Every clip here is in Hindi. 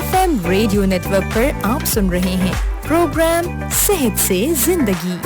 FM रेडियो नेटवर्क पर आप सुन रहे हैं प्रोग्राम सेहत से जिंदगी।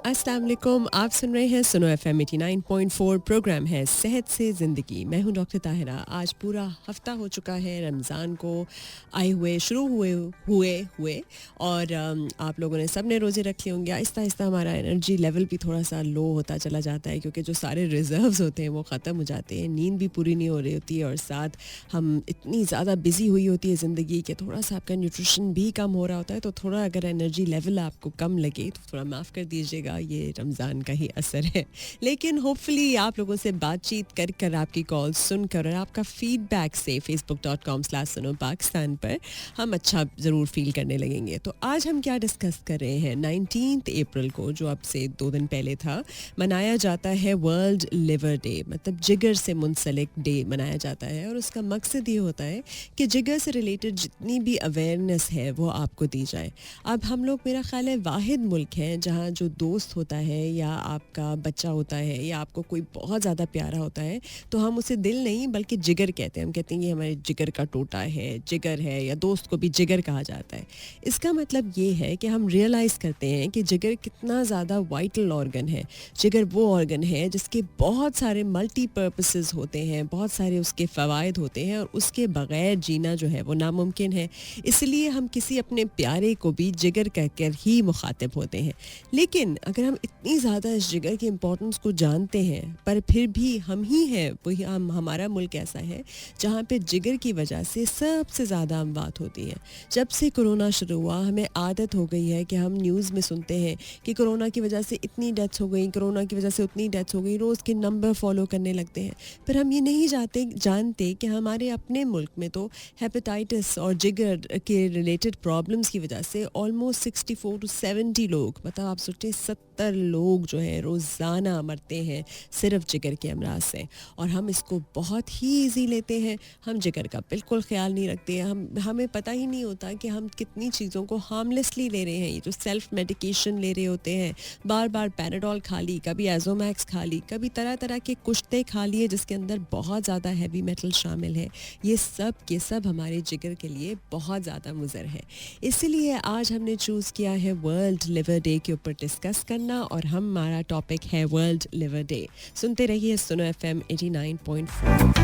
अस्सलाम वालेकुम, आप सुन रहे हैं सुनो FM 89.4। प्रोग्राम है सेहत से ज़िंदगी। मैं हूं डॉक्टर ताहिरा। आज पूरा हफ्ता हो चुका है रमज़ान को आए हुए, शुरू हुए और आप लोगों ने सब ने रोज़े रखे होंगे। आहिस्ता आहिस्ता हमारा एनर्जी लेवल भी थोड़ा सा लो होता चला जाता है क्योंकि जो सारे रिज़र्व्स होते हैं वो ख़त्म हो जाते हैं, नींद भी पूरी नहीं हो रही होती है और साथ हम इतनी ज़्यादा बिज़ी हुई होती है ज़िंदगी कि थोड़ा सा आपका न्यूट्रिशन भी कम हो रहा होता है। तो थोड़ा अगर एनर्जी लेवल आपको कम लगे तो थोड़ा माफ़ कर दीजिएगा, ये रमज़ान का ही असर है। लेकिन होपफुली आप लोगों से बातचीत कर आपकी कॉल सुनकर और आपका फीडबैक से facebook.com/sunopakstan पर हम अच्छा ज़रूर फील करने लगेंगे। तो आज हम क्या डिस्कस कर रहे हैं? 19 अप्रैल को, जो अब से 2 दिन पहले था, मनाया जाता है वर्ल्ड लिवर डे। मतलब जिगर से मुंसलिक डे मनाया जाता है और उसका मकसद ये होता है कि जिगर से रिलेटेड जितनी भी अवेयरनेस है वो आपको दी जाए। अब हम लोग, मेरा ख्याल है, वाहिद मुल्क है जहाँ जो दोस्त होता है या आपका बच्चा होता है या आपको कोई बहुत ज़्यादा प्यारा होता है तो हम उसे दिल नहीं बल्कि जिगर कहते हैं। हम कहते हैं कि हमारे जिगर का टोटा है, जिगर है, या दोस्त को भी जिगर कहा जाता है। इसका मतलब ये है कि हम रियलाइज़ करते हैं कि जिगर कितना ज़्यादा वाइटल ऑर्गन है। जिगर वो ऑर्गन है जिसके बहुत सारे मल्टीपर्पसेस होते हैं, बहुत सारे उसके फ़वाइद होते हैं और उसके बग़ैर जीना जो है वो नामुमकिन है। इसलिए हम किसी अपने प्यारे को भी जिगर कहकर ही मुखातिब होते हैं। लेकिन अगर हम इतनी ज़्यादा इस जिगर की इम्पोर्टेंस को जानते हैं पर फिर भी हम ही हैं, वही हमारा मुल्क ऐसा है जहाँ पे जिगर की वजह से सबसे ज़्यादा अमवात होती है। जब से कोरोना शुरू हुआ हमें आदत हो गई है कि हम न्यूज़ में सुनते हैं कि कोरोना की वजह से इतनी डेथ्स हो गई, कोरोना की वजह से उतनी डेथ्स हो गई, रोज़ के नंबर फॉलो करने लगते हैं। पर हम ये नहीं जानते कि हमारे अपने मुल्क में तो हेपेटाइटिस और जिगर के रिलेटेड प्रॉब्लम्स की वजह से ऑलमोस्ट 64 to 70 लोग, मतलब आप सोचें 70 लोग जो है रोज़ाना मरते हैं सिर्फ जिगर के अमराज से। और हम इसको बहुत ही ईजी लेते हैं, हम जिगर का बिल्कुल ख्याल नहीं रखते। हमें पता ही नहीं होता कि हम कितनी चीज़ों को हार्मलेसली ले रहे हैं। ये जो सेल्फ मेडिकेशन ले रहे होते हैं, बार बार पैराडोल खा ली, कभी एजोमैक्स खा ली, कभी तरह तरह के कुश्ते खा लिए जिसके अंदर बहुत ज़्यादा हैवी मेटल शामिल है। ये सब के सब हमारे जिगर के लिए बहुत ज़्यादा मुज़र है। इसीलिए आज हमने चूज़ किया है वर्ल्ड लिवर डे के ऊपर डिस्कस करना और हमारा टॉपिक है वर्ल्ड लिवर डे। सुनते रहिए सुनो FM 89.4।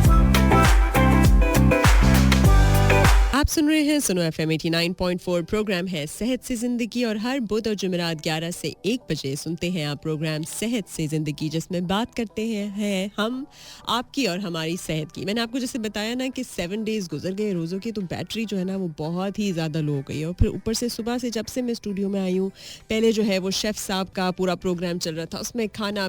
आप सुन रहे हैं सुनो FM 89.4। प्रोग्राम है सेहत से ज़िंदगी और हर बुध और जुमेरात 11 से 1 बजे सुनते हैं आप प्रोग्राम सेहत से ज़िंदगी, जिसमें बात करते हैं हम आपकी और हमारी सेहत की। मैंने आपको जैसे बताया ना कि 7 डेज़ गुजर गए रोज़ों की, तो बैटरी जो है ना वो बहुत ही ज़्यादा लो हो गई है। और फिर ऊपर से सुबह से जब से मैं स्टूडियो में आई हूँ, पहले जो है वो शेफ़ साहब का पूरा प्रोग्राम चल रहा था, उसमें खाना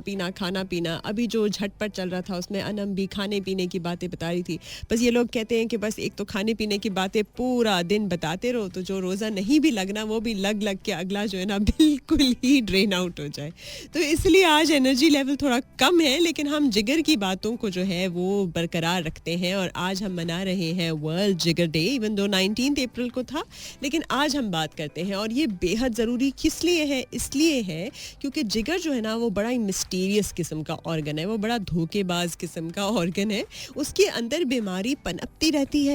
पीना। अभी जो झटपट चल रहा था उसमें अनम भी खाने पीने की बातें बता रही थी। बस ये लोग कहते हैं कि बस एक तो खाने पीने की बातें पूरा दिन बताते रहो तो जो रोज़ा नहीं भी लगना वो भी लग के अगला जो है ना बिल्कुल ही ड्रेन आउट हो जाए। तो इसलिए आज एनर्जी लेवल थोड़ा कम है, लेकिन हम जिगर की बातों को जो है वो बरकरार रखते हैं। और आज हम मना रहे हैं वर्ल्ड जिगर डे, इवन दो 19 अप्रैल को था, लेकिन आज हम बात करते हैं। और ये बेहद ज़रूरी किस लिए है? इसलिए है क्योंकि जिगर जो है ना वो बड़ा ही मिस्टीरियस किस्म का ऑर्गन है, वो बड़ा धोखेबाज किस्म का ऑर्गन है। उसके अंदर बीमारी पनपती रहती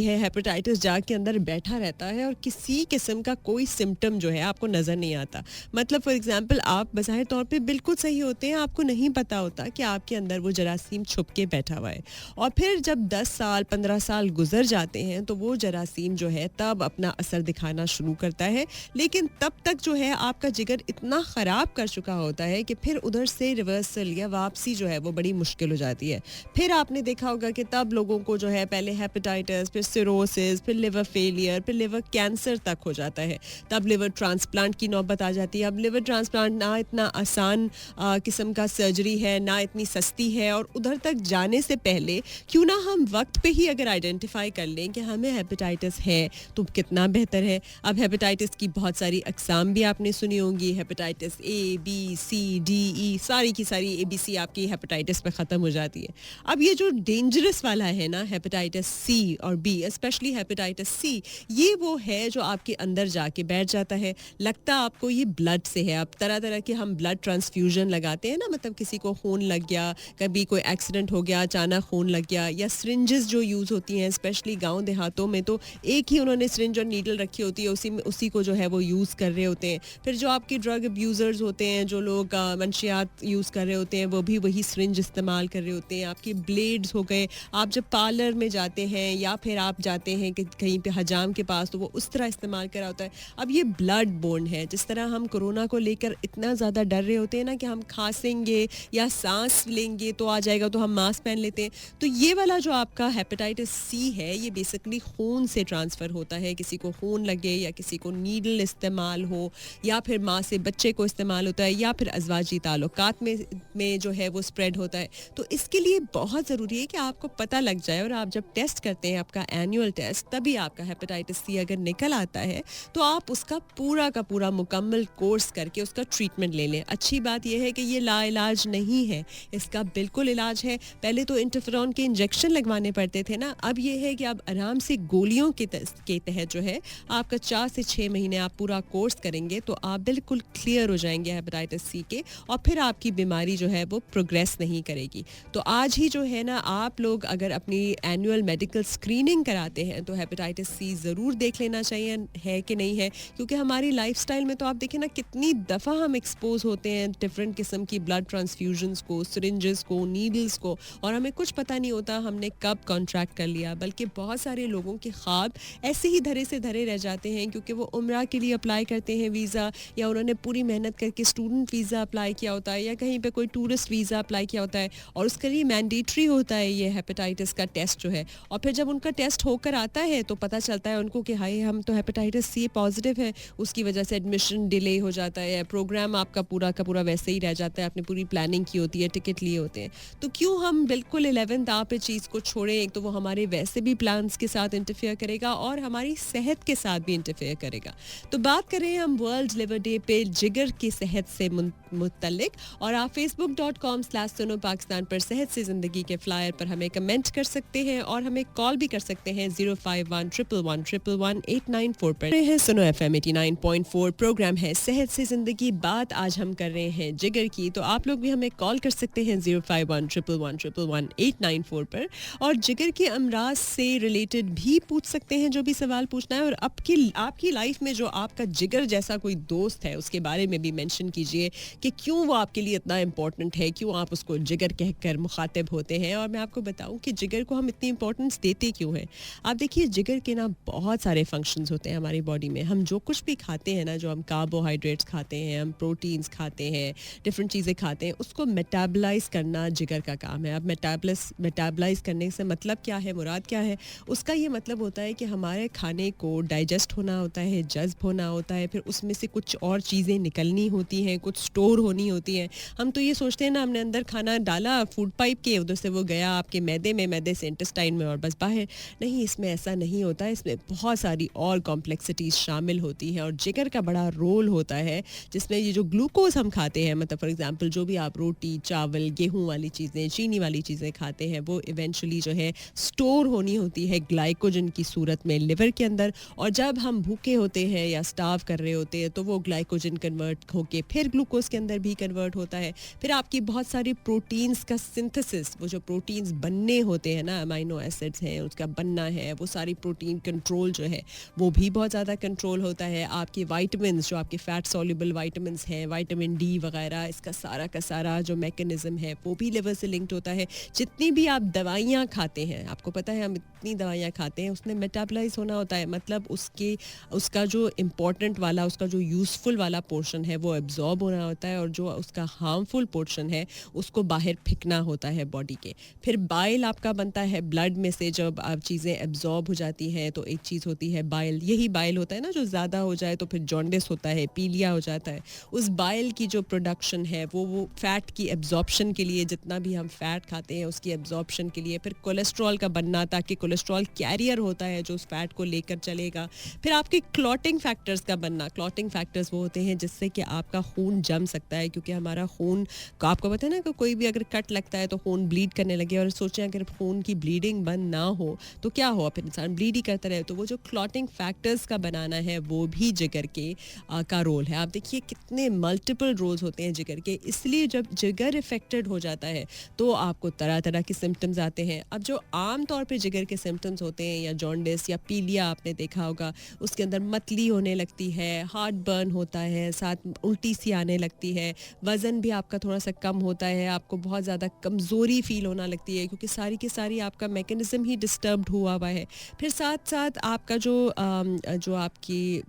है। हेपेटाइटिस जाके अंदर बैठा रहता है और किसी किस्म का कोई सिम्टम जो है आपको नज़र नहीं आता। मतलब फॉर एग्जांपल आप बज़ाहिर तौर पे बिल्कुल सही होते हैं, आपको नहीं पता होता कि आपके अंदर वो जरासीम छुप के बैठा हुआ है। और फिर जब 10 साल 15 साल गुजर जाते हैं तो वो जरासीम जो है तब अपना असर दिखाना शुरू करता है। लेकिन तब तक जो है आपका जिगर इतना ख़राब कर चुका होता है कि फिर उधर से रिवर्सल या वापसी जो है वो बड़ी मुश्किल हो जाती है। फिर आपने देखा होगा कि तब लोगों को जो है पहले हेपेटाइटिस, फिर सिरोसिस, फिर लिवर फेलियर, फिर लिवर कैंसर तक हो जाता है। तब लिवर ट्रांसप्लांट की नौबत आ जाती है। अब लिवर ट्रांसप्लांट ना इतना आसान किस्म का सर्जरी है, ना इतनी सस्ती है, और उधर तक जाने से पहले क्यों ना हम वक्त पे ही अगर आइडेंटिफाई कर लें कि हमें हेपेटाइटिस है तो कितना बेहतर है। अब हेपेटाइटिस की बहुत सारी अकसाम भी आपने सुनी होंगी, hepatitis A, B, C, D, E, सारी की सारी ABC आपकी हेपेटाइटिस पे ख़त्म हो जाती है। अब ये जो डेंजरस वाला है ना हेपेटाइटिस C और B, स्पेशली हेपेटाइटिस सी, ये वो है जो आपके अंदर जाके बैठ जाता है, लगता आपको ये ब्लड से है। अब तरह तरह के हम ब्लड ट्रांसफ्यूजन लगाते हैं ना, मतलब किसी को खून लग गया, कभी कोई एक्सीडेंट हो गया अचानक खून लग गया, या सिरिंजेस जो यूज़ होती हैं स्पेशली गांव देहातों में, तो एक ही उन्होंने सिरिंज और नीडल रखी होती है, उसी को जो है वो यूज़ कर रहे होते हैं। फिर जो आपके ड्रग अब्यूज़र्स होते हैं, जो लोग मंशियात यूज़ कर रहे होते हैं, वो भी वही सिरिंज इस्तेमाल कर रहे होते हैं। आपके ब्लेड्स हो गए, आप जब पार्लर में जाते हैं या फिर आप जाते हैं कि कहीं पे हजाम के पास, तो वो उस तरह इस्तेमाल करा होता है। अब ये ब्लड बोर्न है। जिस तरह हम कोरोना को लेकर इतना ज़्यादा डर रहे होते हैं ना कि हम खांसेंगे या सांस लेंगे तो आ जाएगा, तो हम मास्क पहन लेते हैं, तो ये वाला जो आपका हेपेटाइटिस सी है, ये बेसिकली खून से ट्रांसफ़र होता है। किसी को खून लगे या किसी को नीडल इस्तेमाल हो, या फिर माँ से बच्चे को इस्तेमाल होता है, या फिर अज़वाजी ताल्लुकात में जो है वो स्प्रेड होता है। तो इसके लिए बहुत ज़रूरी है कि आपको पता लग जाए, और आप जब टेस्ट करते हैं आपका एनुअल टेस्ट, तभी आपका हेपेटाइटिस सी अगर निकल आता है तो आप उसका पूरा का पूरा मुकम्मल कोर्स करके उसका ट्रीटमेंट ले लें। अच्छी बात यह है कि ये लाइलाज नहीं है, इसका बिल्कुल इलाज है। पहले तो इंटरफेरॉन के इंजेक्शन लगवाने पड़ते थे ना, अब ये है कि आप आराम से गोलियों के तहत जो है आपका 4 से 6 महीने आप पूरा कोर्स करेंगे तो आप बिल्कुल क्लियर हो जाएंगे हेपेटाइटिस सी के, और फिर आपकी बीमारी जो है वो प्रोग्रेस नहीं करेगी। तो आज ही जो है ना, आप लोग अगर अपनी एनुअल मेडिकल स्क्रीनिंग कराते हैं तो हेपेटाइटिस सी ज़रूर देख लेना चाहिए है कि नहीं है, क्योंकि हमारी लाइफस्टाइल में तो आप देखें ना कितनी दफ़ा हम एक्सपोज होते हैं डिफरेंट किस्म की ब्लड ट्रांसफ्यूजन्स को, सिरिंजेस को, नीडल्स को, और हमें कुछ पता नहीं होता हमने कब कॉन्ट्रैक्ट कर लिया। बल्कि बहुत सारे लोगों के ख्वाब ऐसे ही धरे से धरे रह जाते हैं, क्योंकि वो उम्रा के लिए अप्लाई करते हैं वीज़ा, या उन्होंने पूरी मेहनत करके स्टूडेंट वीज़ा अप्लाई किया होता है, या कहीं पे कोई टूरिस्ट वीज़ा अप्लाई किया होता है, और उसके लिए मैंडेटरी होता है ये हेपेटाइटिस का टेस्ट जो है। और फिर जब उनका टेस्ट होकर आता है तो पता चलता है उनको कि हाय, हम तो हेपेटाइटिस सी पॉजिटिव है, उसकी वजह से एडमिशन डिले हो जाता है, प्रोग्राम आपका पूरा का पूरा वैसे ही रह जाता है, आपने पूरी प्लानिंग की होती है, टिकट लिए होते हैं। तो क्यों हम बिल्कुल 11th आवर पे चीज़ को छोड़ें? एक तो वो हमारे वैसे भी प्लान्स के साथ इंटरफेयर करेगा और हमारी सेहत के साथ भी इंटरफेयर करेगा। तो बात करें हम वर्ल्ड लिवर डे पे जिगर की सेहत से मुतल्लिक, और आप facebook.com/सुनो-पाकिस्तान पर सेहत से ज़िंदगी के फ्लायर पर हमें कमेंट कर सकते हैं, और हमें कॉल भी कर सकते हैं 051-111-111-894 पर। हैं सुनो FM 89.4, प्रोग्राम है सेहत से ज़िंदगी। बात आज हम कर रहे हैं जिगर की, तो आप लोग भी हमें कॉल कर सकते हैं 051-111-111-894 पर, और जिगर के अमराज से रिलेटेड भी पूछ सकते हैं जो भी सवाल पूछना है, और आपकी लाइफ में जो आपका जिगर जैसा कोई दोस्त है उसके बारे में भी मेंशन कीजिए कि क्यों वो आपके लिए इतना इम्पोर्टेंट है, क्यों आप उसको जिगर कहकर मुखातिब होते हैं। और मैं आपको बताऊं कि जिगर को हम इतनी इंपॉर्टेंस देते क्यों हैं। आप देखिए, जिगर के ना बहुत सारे फंक्शंस होते हैं हमारी बॉडी में। हम जो कुछ भी खाते हैं ना, जो हम कार्बोहाइड्रेट्स खाते हैं, हम प्रोटीन्स खाते हैं, डिफरेंट चीज़ें खाते हैं, उसको मेटाबलाइज करना जिगर का काम है। अब मेटाबलाइज करने से मतलब क्या है, मुराद क्या है? उसका ये मतलब होता है कि हमारे खाने को डाइजेस्ट होना होता है, जज्ब होना होता है, फिर उसमें से कुछ और चीज़ें निकलनी होती हैं, कुछ स्टोर होनी होती हैं। हम तो ये सोचते हैं ना, हमने अंदर खाना डाला फूड पाइप के, उधर से वो गया आपके मैदे में, मैदे से इंटेस्टाइन में, और बस बाहर। नहीं, इसमें ऐसा नहीं होता है। इसमें बहुत सारी और कॉम्प्लेक्सिटीज़ शामिल होती हैं, और जिगर का बड़ा रोल होता है जिसमें ये जो ग्लूकोज हम खाते हैं, मतलब फॉर एग्जांपल जो भी आप रोटी, चावल, गेहूं वाली चीज़ें, चीनी वाली चीज़ें खाते हैं, वो इवेंचुअली जो है स्टोर होनी होती है ग्लाइकोजन की सूरत में लिवर के अंदर, और जब हम भूखे होते हैं या स्टार्व कर रहे होते हैं तो वो ग्लाइकोजन कन्वर्ट होके फिर ग्लूकोज के अंदर भी कन्वर्ट होता है। फिर आपकी बहुत सारी प्रोटीन्स का सिंथेसिस, वो जो प्रोटीन्स बनने होते हैं ना, अमाइनो एसिड्स हैं, उसका बनना है, वो सारी प्रोटीन कंट्रोल जो है वो भी बहुत ज़्यादा कंट्रोल होता है। आपके वाइटामिन्स, जो आपके फैट सॉल्युबल वाइटामिन्स हैं, विटामिन डी वगैरह, इसका सारा का सारा जो मैकेनिज्म है वो भी लिवर से लिंक्ड होता है। जितनी भी आप दवाइयाँ खाते हैं, आपको पता है हम इतनी दवाइयाँ खाते हैं, उसमें मेटाबलाइज होना होता है, मतलब उसका जो इम्पोर्टेंट वाला, उसका जो यूज़फुल वाला पोर्शन है वो एब्जॉर्ब होना होता है, और जो उसका हार्मफुल पोर्शन है उसको बाहर फेंकना होता है बॉडी के। फिर बाइल आपका बनता है ब्लड में से, जब आप चीज़ें एब्जॉर्ब हो जाती हैं तो एक चीज़ होती है बाइल। यही बाइल होता है ना, जो ज़्यादा हो जाए तो फिर जॉन्डिस होता है, पीलिया हो जाता है। उस बाइल की जो प्रोडक्शन है वो फैट की एब्जॉर्प्शन के लिए, जितना भी हम फैट खाते हैं उसकी एब्जॉर्प्शन के लिए, फिर कोलेस्ट्रॉल का बनना, ताकि कोलेस्ट्रॉल कैरियर होता है जो उस फैट को लेकर चलेगा। फिर आपके क्लॉटिंग फैक्टर्स का बनना। क्लॉटिंग फैक्टर्स वो होते हैं जिससे कि आपका खून जम सकता है, क्योंकि हमारा खून को आपको पता है ना कि कोई भी अगर कट लगता है तो खून ब्लीड करने लगे, और सोचें अगर खून की ब्लीडिंग बंद ना हो तो क्या हो, फिर इंसान ब्लीड ही करता रहे, तो वो जो क्लॉटिंग फैक्टर्स का बनाना है वो भी जिगर के का रोल है. आप देखिए कितने मल्टीपल रोल्स होते हैं जिगर के, इसलिए जब जिगर इफेक्टेड हो जाता है तो आपको तरह तरह के सिम्टम्स आते हैं. अब जो आम तौर पे जिगर के सिम्टम्स होते हैं, या जॉन्डिस या पीलिया आपने देखा होगा, उसके अंदर मतली होने लगती है, हार्ट बर्न होता है, साथ उल्टी सी आने लगती है, वज़न भी आपका थोड़ा सा कम होता है, आपको बहुत ज़्यादा कमज़ोरी फील होना लगती है क्योंकि सारी की सारी आपका मैकेनिज़्म ही डिस्टर्ब्ड हुआ हुआ है. फिर साथ साथ आपका जो आपकी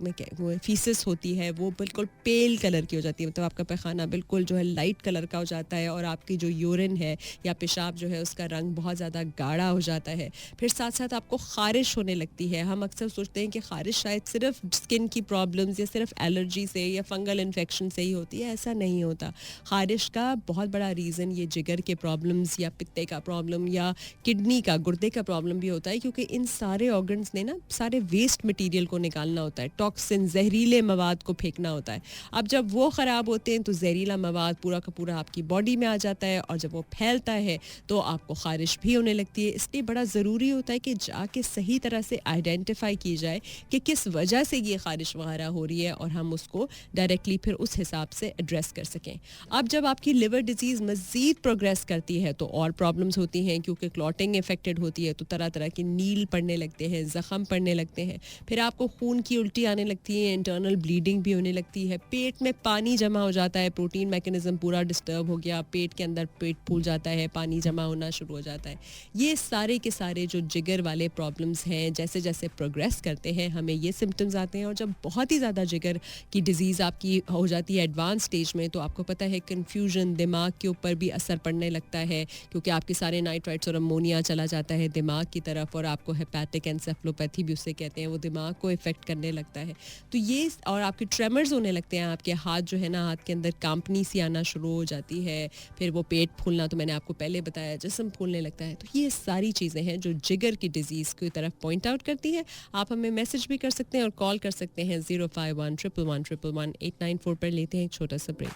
फीसिस होती है वो बिल्कुल पेल कलर की हो जाती है, मतलब आपका पैखाना बिल्कुल जो है लाइट कलर का हो जाता है, और आपकी जो यूरिन है या पेशाब जो है उसका रंग बहुत ज़्यादा गाढ़ा हो जाता है. फिर साथ साथ आपको ख़ारिश होने लगती है. हम अक्सर सोचते हैं कि ख़ारिश शायद सिर्फ स्किन की प्रॉब्लम्स या सिर्फ एलर्जी से या फंगल इन्फेक्शन से ही होती है, ऐसा नहीं होता. ख़ारिश का बहुत बड़ा रीज़न ये जिगर के प्रॉब्लम्स या पित्ते का प्रॉब्लम या किडनी का, गुर्दे का प्रॉब्लम भी होता है, क्योंकि इन सारे ऑर्गन्स ने ना सारे वेस्ट मटीरियल को निकालना होता है, टॉक्सिन जहरीले मवाद को फेंकना होता है. अब जब वो ख़राब होते हैं तो जहरीला मवाद पूरा का पूरा आपकी बॉडी में आ जाता है, और जब वो फैलता है तो आपको ख़ारिश भी होने लगती है. इसलिए बड़ा ज़रूरी होता है कि जाके सही तरह से आइडेंटिफाई की जाए कि किस वजह से ये ख़ारिश वगैरह हो रही है, और हम उसको डायरेक्टली फिर उस हिसाब से एड्रेस कर सकें. अब जब आपकी लिवर डिजीज़ मज़ीद प्रोग्रेस करती है तो और प्रॉब्लम्स होती हैं, क्योंकि क्लॉटिंग इफेक्टेड होती है तो तरह तरह के नील पड़ने लगते हैं, ज़ख़म पड़ने लगते हैं, फिर आपको खून की उल्टी आने लगती है, इंटरनल ब्लीडिंग भी होने लगती है, पेट में पानी जमा हो जाता है, प्रोटीन मैकेनिज़्म पूरा डिस्टर्ब हो गया, पेट के अंदर पेट फूल जाता है, पानी जमा होना शुरू हो जाता है. ये सारे के सारे जो जिगर वाले प्रॉब्लम्स हैं, जैसे जैसे प्रोग्रेस करते हैं हमें ये सिम्टम्स आते हैं. और जब बहुत ही ज़्यादा जिगर की डिजीज़ आपकी हो जाती है एडवांस स्टेज में, तो आपको पता है कन्फ्यूजन, दिमाग के ऊपर भी असर पड़ने लगता है, क्योंकि आपके सारे नाइट्राइट्स और अमोनिया चला जाता है दिमाग की तरफ, और आपको हेपेटिक एन्सेफलोपैथी भी उससे कहते हैं, वो दिमाग को इफेक्ट करने लगता है. तो ये, और आपके ट्रेमर्स होने लगते हैं, आपके हाथ जो है ना, हाथ के अंदर कांपनी सी आना शुरू हो जाती है, फिर वो पेट फूलना तो मैंने आपको पहले बताया, जिस्म फूलने लगता है. तो ये सारी चीज़ें हैं जो जिगर की डिजीज़ की तरफ पॉइंट आउट करती हैं. आप हमें मैसेज भी कर सकते हैं और कॉल कर सकते हैं 051-111-111-894 पर. लेते हैं एक छोटा सा ब्रेक.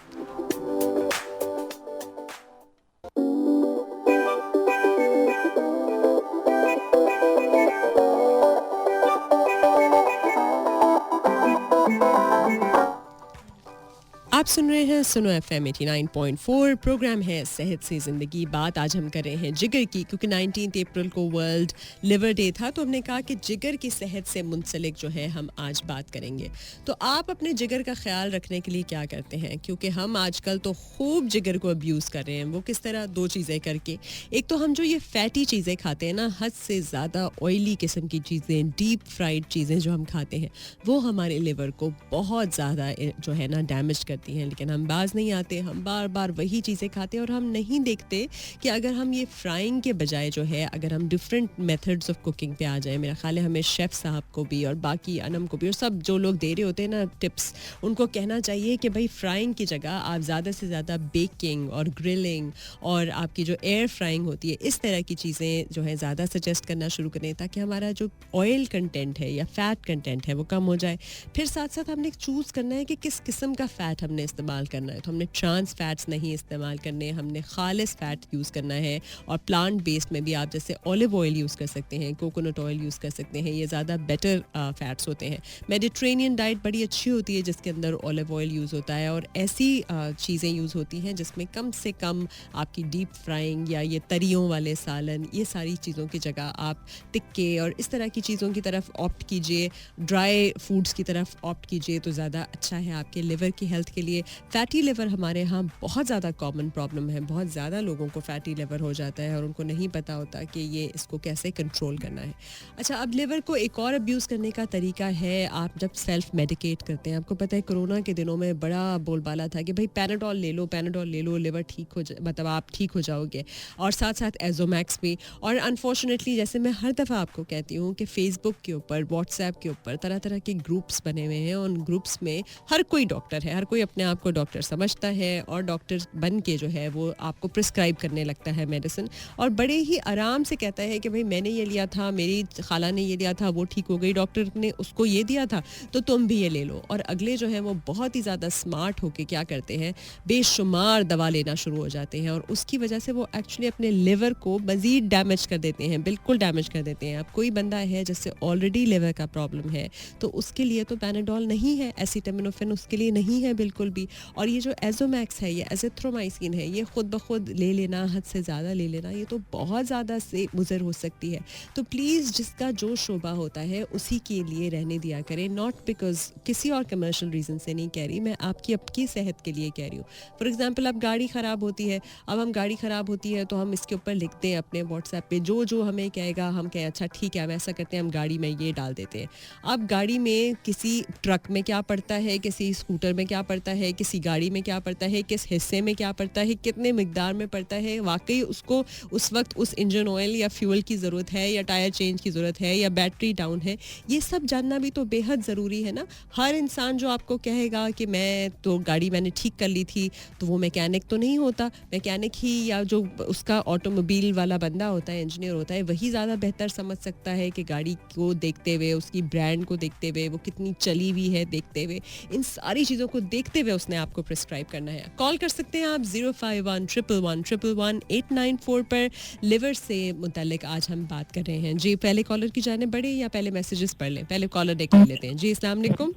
आप सुन रहे हैं सुनो FM 89.4. प्रोग्राम है सेहत से ज़िंदगी. बात आज हम कर रहे हैं जिगर की, क्योंकि 19 अप्रैल को वर्ल्ड लिवर डे था, तो हमने कहा कि जिगर की सेहत से मुंसलिक जो है हम आज बात करेंगे. तो आप अपने जिगर का ख्याल रखने के लिए क्या करते हैं, क्योंकि हम आजकल तो खूब जिगर को अब्यूज़ कर रहे हैं. वो किस तरह? दो चीज़ें करके. एक तो हम जो ये फैटी चीज़ें खाते हैं ना, हद से ज़्यादा ऑयली किस्म की चीज़ें, डीप फ्राइड चीज़ें जो हम खाते हैं, वो हमारे लिवर को बहुत ज़्यादा जो है ना डैमेज करती हैं. लेकिन हम बाज नहीं आते, हम बार बार वही चीज़ें खाते हैं, और हम नहीं देखते कि अगर हम ये फ्राइंग के बजाय जो है, अगर हम डिफरेंट मेथड्स ऑफ कुकिंग पे आ जाएं, मेरा ख्याल है हमें शेफ़ साहब को भी और बाकी अनम को भी और सब जो लोग दे रहे होते हैं ना टिप्स, उनको कहना चाहिए कि भाई फ्राइंग की जगह आप ज़्यादा से ज़्यादा बेकिंग और ग्रिलिंग और आपकी जो एयर फ्राइंग होती है, इस तरह की चीज़ें जो है ज़्यादा सजेस्ट करना शुरू करें, ताकि हमारा जो ऑयल कंटेंट है या फ़ैट कंटेंट है वो कम हो जाए. फिर साथ साथ हमने चूज़ करना है कि किस किस्म का फ़ैट हमने इस्तेमाल करना है. तो हमने ट्रांस फैट्स नहीं इस्तेमाल करने, हमने खालिस फ़ैट यूज़ करना है. और प्लांट बेस्ड में भी आप जैसे ऑलिव ऑयल यूज़ कर सकते हैं, कोकोनट ऑयल यूज़ कर सकते हैं, ये ज़्यादा बेटर फ़ैट्स होते हैं. मेडिट्रेनियन डाइट बड़ी अच्छी होती है जिसके अंदर ऑलिव ऑयल यूज़ होता है, और ऐसी चीज़ें यूज़ होती हैं जिसमें कम से कम आपकी डीप फ्राइंग या ये तरियों वाले सालन, ये सारी चीज़ों की जगह आप टिक्के और इस तरह की चीज़ों की तरफ ऑप्ट कीजिए, ड्राई फूड्स की तरफ ऑप्ट कीजिए, तो ज़्यादा अच्छा है आपके लिवर की हेल्थ के लिए. फैटी लिवर हमारे यहाँ बहुत ज़्यादा कॉमन प्रॉब्लम है. बहुत ज़्यादा लोगों को फैटी लिवर हो जाता है और उनको नहीं पता होता कि ये इसको कैसे कंट्रोल करना है. अच्छा, अब लिवर को एक और अब्यूज़ करने का तरीका है, आप जब सेल्फ मेडिकेट करते हैं. आपको पता है कोरोना के दिनों में बड़ा बोलबाला था कि भाई पैनाडोल ले लो, पैनाडोल ले लो, लिवर ठीक हो मतलब आप ठीक हो जाओगे, और साथ साथ एजोमैक्स भी. और अनफॉर्चुनेटली जैसे मैं हर दफ़ा आपको कहती हूँ कि फेसबुक के ऊपर, व्हाट्सएप के ऊपर तरह तरह के ग्रुप्स बने हुए हैं. उन ग्रुप्स में हर कोई डॉक्टर है, हर कोई अपने अपने आप को डॉक्टर समझता है और डॉक्टर बन के जो है वो आपको प्रिस्क्राइब करने लगता है मेडिसिन, और बड़े ही आराम से कहता है कि भाई मैंने ये लिया था, मेरी खाला ने ये लिया था, वो ठीक हो गई, डॉक्टर ने उसको ये दिया था तो तुम भी ये ले लो। और अगले जो है वो बहुत ही ज़्यादा स्मार्ट होके क्या करते हैं, बेशुमार दवा लेना शुरू हो जाते हैं, और उसकी वजह से वो एक्चुअली अपने लिवर को मज़ीद डैमेज कर देते हैं, बिल्कुल डैमेज कर देते हैं। अब कोई बंदा है जिससे ऑलरेडी लिवर का प्रॉब्लम है तो उसके लिए तो पैनाडोल नहीं है, एसिटामिनोफेन उसके लिए नहीं है बिल्कुल भी। और ये जो एजोमैक्स है, ये एजिथ्रोमाइसिन है, ये खुद ब खुद ले लेना, हद से ज़्यादा ले लेना, ये तो बहुत ज़्यादा से मुज़र हो सकती है। तो प्लीज़ जिसका जो शोबा होता है उसी के लिए रहने दिया करें, नॉट बिकॉज किसी और कमर्शियल रीज़न से नहीं कह रही, मैं आपकी सेहत के लिए कह रही हूँ। फॉर एग्जांपल अब गाड़ी ख़राब होती है, अब हम गाड़ी ख़राब होती है तो हम इसके ऊपर लिखते हैं अपने व्हाट्सएप पे, जो जो हमें कहेगा हम कहें अच्छा ठीक है हम ऐसा करते हैं, हम गाड़ी में ये डाल देते हैं। अब गाड़ी में किसी ट्रक में क्या पड़ता है, किसी स्कूटर में क्या पड़ता है, किसी गाड़ी में क्या पड़ता है, किस हिस्से में क्या पड़ता है, कितने मिकदार में पड़ता है, वाकई उसको उस वक्त उस इंजन ऑयल या फ्यूल की ज़रूरत है या टायर चेंज की ज़रूरत है या बैटरी डाउन है, ये सब जानना भी तो बेहद ज़रूरी है ना। हर इंसान जो आपको कहेगा कि मैं तो गाड़ी मैंने ठीक कर ली थी, तो वो मैकेनिक तो नहीं होता। मैकेनिक ही या जो उसका ऑटोमोबाइल वाला बंदा होता है, इंजीनियर होता है, वही ज़्यादा बेहतर समझ सकता है कि गाड़ी को देखते हुए, उसकी ब्रांड को देखते हुए, वो कितनी चली हुई है देखते हुए, इन सारी चीज़ों को देखते हुए उसने आपको प्रिस्क्राइब करना है। कॉल कर सकते हैं आप 051-111-111-894 पर। लिवर से मुतालिक आज हम बात कर रहे हैं जी। पहले कॉलर की जाने बढ़े या पहले मैसेजेस पढ़ लें? पहले कॉलर देख लेते हैं जी। अस्सलाम वालेकुम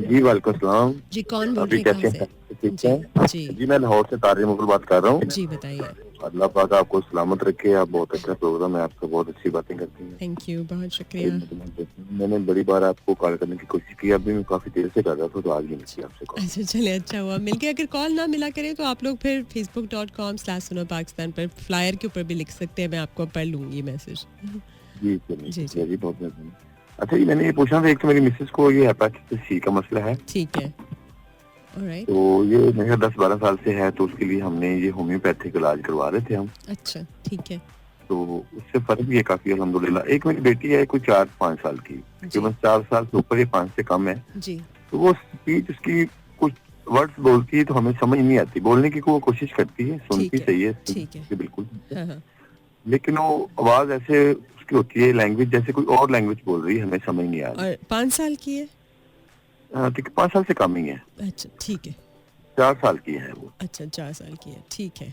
जी, वालेकुम सलाम जी। कौन बोल अभी रहे हैं, कैसे कहाँ हैं? से? ठीक जी है जी जी, मैं लाहौर से तारिक मुगल बात कर रहा हूँ। जी बताइए। अल्लाह पाक आपको सलामत रखे, आप बहुत अच्छा प्रोग्राम है आपका, बहुत अच्छी बातें करती हैं। थैंक यू, बहुत शुक्रिया। मैंने बड़ी बार आपको कॉल करने की कोशिश की, अभी मैं काफी देर से कर रहा था तो आज भी नहीं किया आपसे कॉल। अच्छा चलिए, अच्छा हुआ मिल गया। अगर कॉल ना मिला करें तो आप लोग फिर facebook.com/sunopakistanपर फ्लायर के ऊपर भी लिख सकते हैं, मैं आपको पढ़ लूंगी मैसेज। जी चलिए जी, जी जी, बहुत मेहरबानी। अच्छा जी, मैंने ये पूछना था, एक तो मेरी मिसेस को ये हेपेटाइटिस सी का मसला है, ठीक है, ऑलराइट। तो ये मेरे 10-12 साल से है, तो उसके लिए हमने ये होम्योपैथिक इलाज करवा रहे थे हम, अच्छा ठीक है तो उससे फर्क भी है काफी अल्हम्दुलिल्लाह। एक मेरी बेटी है कोई 4-5 साल की, तकरीबन 4 साल से ऊपर, ये 5 से कम है, जी। तो वो स्पीच उसकी कुछ वर्ड्स बोलती है तो हमें समझ नहीं आती, बोलने की वो कोशिश करती है, सुनती ठीक सही है, ठीक है। बिल्कुल, हाँ हाँ लेकिन वो आवाज ऐसे उसकी होती है, लैंग्वेज जैसे कोई और लैंग्वेज बोल रही है, हमें समझ नहीं आ रही। और 5 साल की है? ठीक है, 5 साल से कम ही है, अच्छा ठीक है। 4 साल की है वो। अच्छा 4 साल की है, ठीक है।